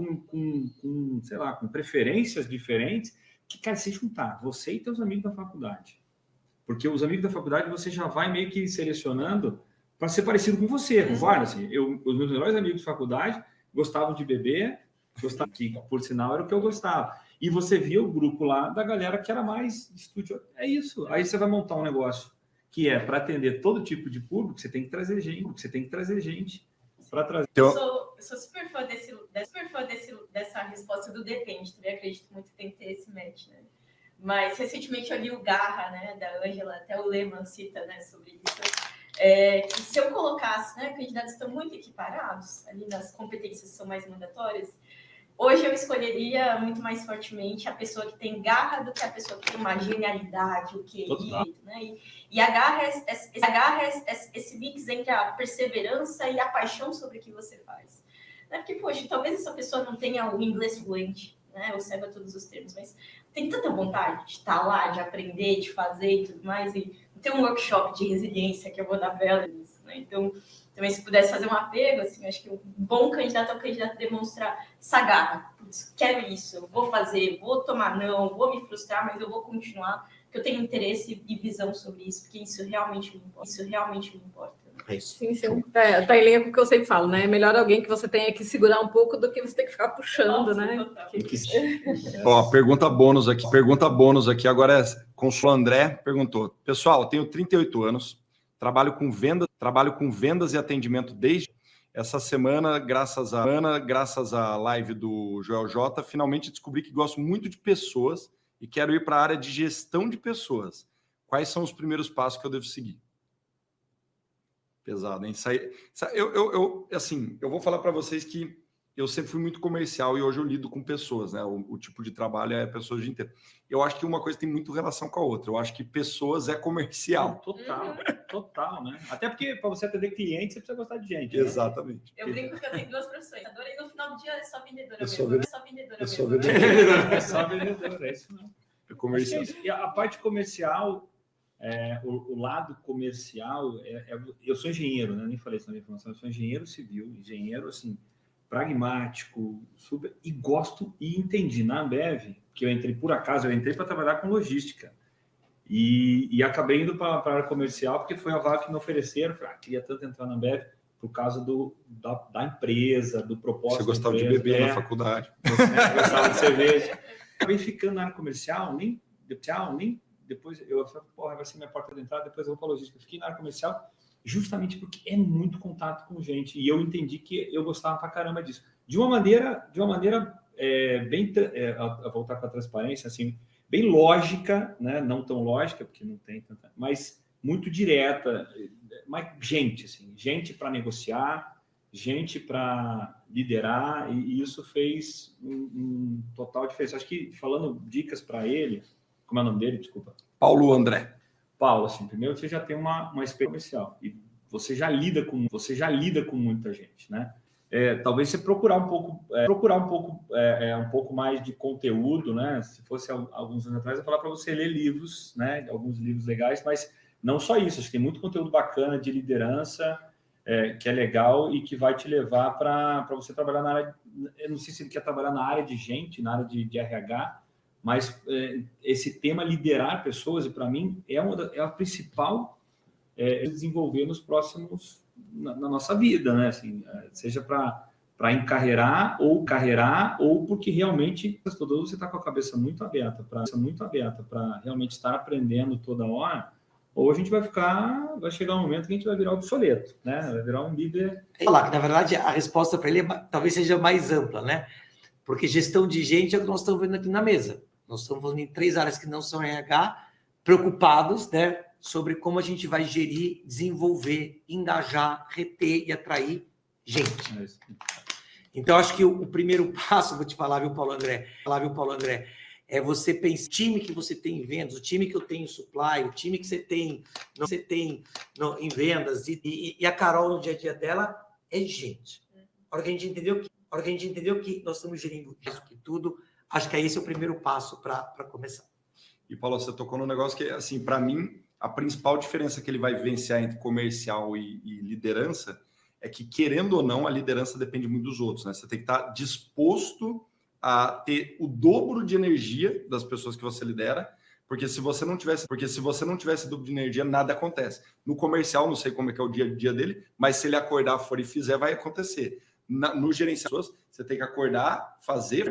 sei lá, com preferências diferentes, que, cara, se juntar, você e teus amigos da faculdade. Porque os amigos da faculdade você já vai meio que selecionando para ser parecido com você, concorda? Assim, os meus melhores amigos de faculdade gostavam de beber, que por sinal era o que eu gostava. E você via o grupo lá da galera que era mais estúdio. É isso. Aí você vai montar um negócio que é para atender todo tipo de público, você tem que trazer gente. Para trazer. Eu sou super fã dessa resposta do depende. Também acredito muito que tem que ter esse match, né? Mas recentemente eu li o Garra, né, da Ângela, até o Lehmann cita, né, sobre isso. Que se eu colocasse, né, candidatos estão muito equiparados ali nas competências que são mais mandatórias. Hoje eu escolheria muito mais fortemente a pessoa que tem garra do que a pessoa que tem uma genialidade, o QI, né? E a garra é esse mix entre a perseverança e a paixão sobre o que você faz. Né? Porque, poxa, talvez essa pessoa não tenha o inglês fluente, né? Ou saiba todos os termos, mas tem tanta vontade de estar lá, de aprender, de fazer e tudo mais. E tem um workshop de resiliência que eu vou dar para ela nisso, né? Então, também se pudesse fazer um apego, assim, acho que um bom candidato é o candidato demonstrar essa garra. Putz, quero isso, vou fazer, vou tomar não, vou me frustrar, mas eu vou continuar, porque eu tenho interesse e visão sobre isso, porque isso realmente me importa. É isso. Sim, sim. Tá em linha com o que eu sempre falo, né? É melhor alguém que você tenha que segurar um pouco do que você ter que ficar puxando, né? Ó, pergunta bônus aqui. Agora é Consul André perguntou: pessoal, tenho 38 anos, trabalho com vendas e atendimento desde essa semana, graças à live do Joel J, finalmente descobri que gosto muito de pessoas e quero ir para a área de gestão de pessoas. Quais são os primeiros passos que eu devo seguir? Pesado, hein? Eu vou falar para vocês que eu sempre fui muito comercial e hoje eu lido com pessoas, né? O tipo de trabalho é pessoas o dia inteiro. Eu acho que uma coisa tem muito relação com a outra. Eu acho que pessoas é comercial. Total, né? Até porque para você atender cliente, você precisa gostar de gente. Né? Exatamente. Eu brinco que eu tenho duas profissões. Adorei, no final do dia é só vendedora Eu mesmo. sou É só vendedora Eu mesmo. sou vendedor. É só vendedor, é isso não. É comercial. E a parte comercial, o lado comercial, eu sou engenheiro, né? Nem falei isso na minha formação, eu sou engenheiro civil, engenheiro assim, pragmático, super, e gosto e entendi na Ambev, que eu entrei por acaso, eu entrei para trabalhar com logística. E acabei indo para a área comercial, porque foi a vaga que me ofereceram. Falei, queria tanto entrar na Ambev por causa da empresa, do propósito. Você gostava da empresa, de beber na faculdade. Gostava de cerveja. Acabei ficando na área comercial, nem depois eu falei, porra, vai ser minha porta de entrada, depois eu vou para a logística. Fiquei na área comercial justamente porque é muito contato com gente. E eu entendi que eu gostava pra caramba disso. De uma maneira bem, a voltar para a transparência, assim, bem lógica, né? Não tão lógica, porque não tem tanta, mas muito direta, mas gente para negociar, gente para liderar, e isso fez um total diferença. Acho que, falando dicas para ele, como é o nome dele, desculpa? Paulo André. Paulo, assim, primeiro você já tem uma experiência comercial, e você já lida com muita gente, né? Talvez você procurar um pouco mais de conteúdo, né? Se fosse alguns anos atrás, eu falar para você ler livros, né? Alguns livros legais, mas não só isso. Acho que tem muito conteúdo bacana de liderança, que é legal e que vai te levar para você trabalhar na área. Eu não sei se ele quer trabalhar na área de gente, na área de RH, mas esse tema liderar pessoas, e para mim é a principal desenvolver nos próximos na nossa vida, né? Assim, seja para encarreirar ou porque realmente você está com a cabeça muito aberta para realmente estar aprendendo toda hora, ou a gente vai chegar um momento que a gente vai virar obsoleto, né? Vai virar um líder. Falar que, na verdade, a resposta para ele talvez seja mais ampla, né? Porque gestão de gente é o que nós estamos vendo aqui na mesa. Nós estamos falando em 3 áreas que não são RH, preocupados, né, sobre como a gente vai gerir, desenvolver, engajar, reter e atrair gente. Então, acho que o primeiro passo, vou te falar, viu, Paulo André, é você pensar o time que você tem em vendas, o time que eu tenho em supply, o time que você tem em vendas, e a Carol, no dia a dia dela, é gente. A hora que a gente entendeu que nós estamos gerindo isso aqui tudo, acho que esse é o primeiro passo para começar. E, Paulo, você tocou num negócio que, assim, para mim, a principal diferença que ele vai vivenciar entre comercial e liderança é que, querendo ou não, a liderança depende muito dos outros, né? Você tem que estar disposto a ter o dobro de energia das pessoas que você lidera, porque se você não tivesse dobro de energia, nada acontece. No comercial, não sei como é que é o dia a dia dele, mas se ele acordar, for e fizer, vai acontecer. No gerenciamento, você tem que acordar, fazer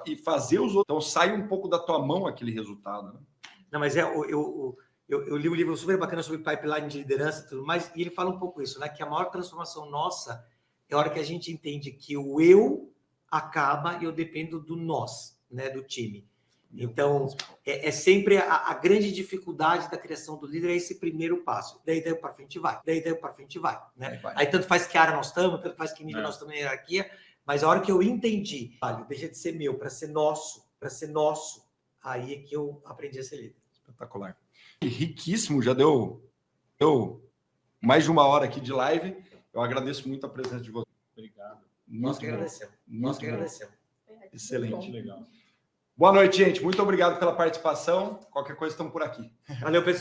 e fazer os outros. Então, sai um pouco da tua mão aquele resultado, né? Não, mas eu li um livro super bacana sobre pipeline de liderança e tudo mais, e ele fala um pouco isso, né? Que a maior transformação nossa é a hora que a gente entende que o eu acaba e eu dependo do nós, né? Do time. Então, é sempre a grande dificuldade da criação do líder é esse primeiro passo. Daí para frente vai. Né? Aí tanto faz que área nós estamos, tanto faz que nível nós estamos na hierarquia, mas a hora que eu entendi, deixa de ser meu para ser nosso, aí é que eu aprendi a ser líder. Espetacular. E riquíssimo, já deu mais de 1 hora aqui de live. Eu agradeço muito a presença de vocês. Obrigado. Nós que agradecemos. Excelente. Muito legal. Boa noite, gente. Muito obrigado pela participação. Qualquer coisa, estamos por aqui. Valeu, pessoal.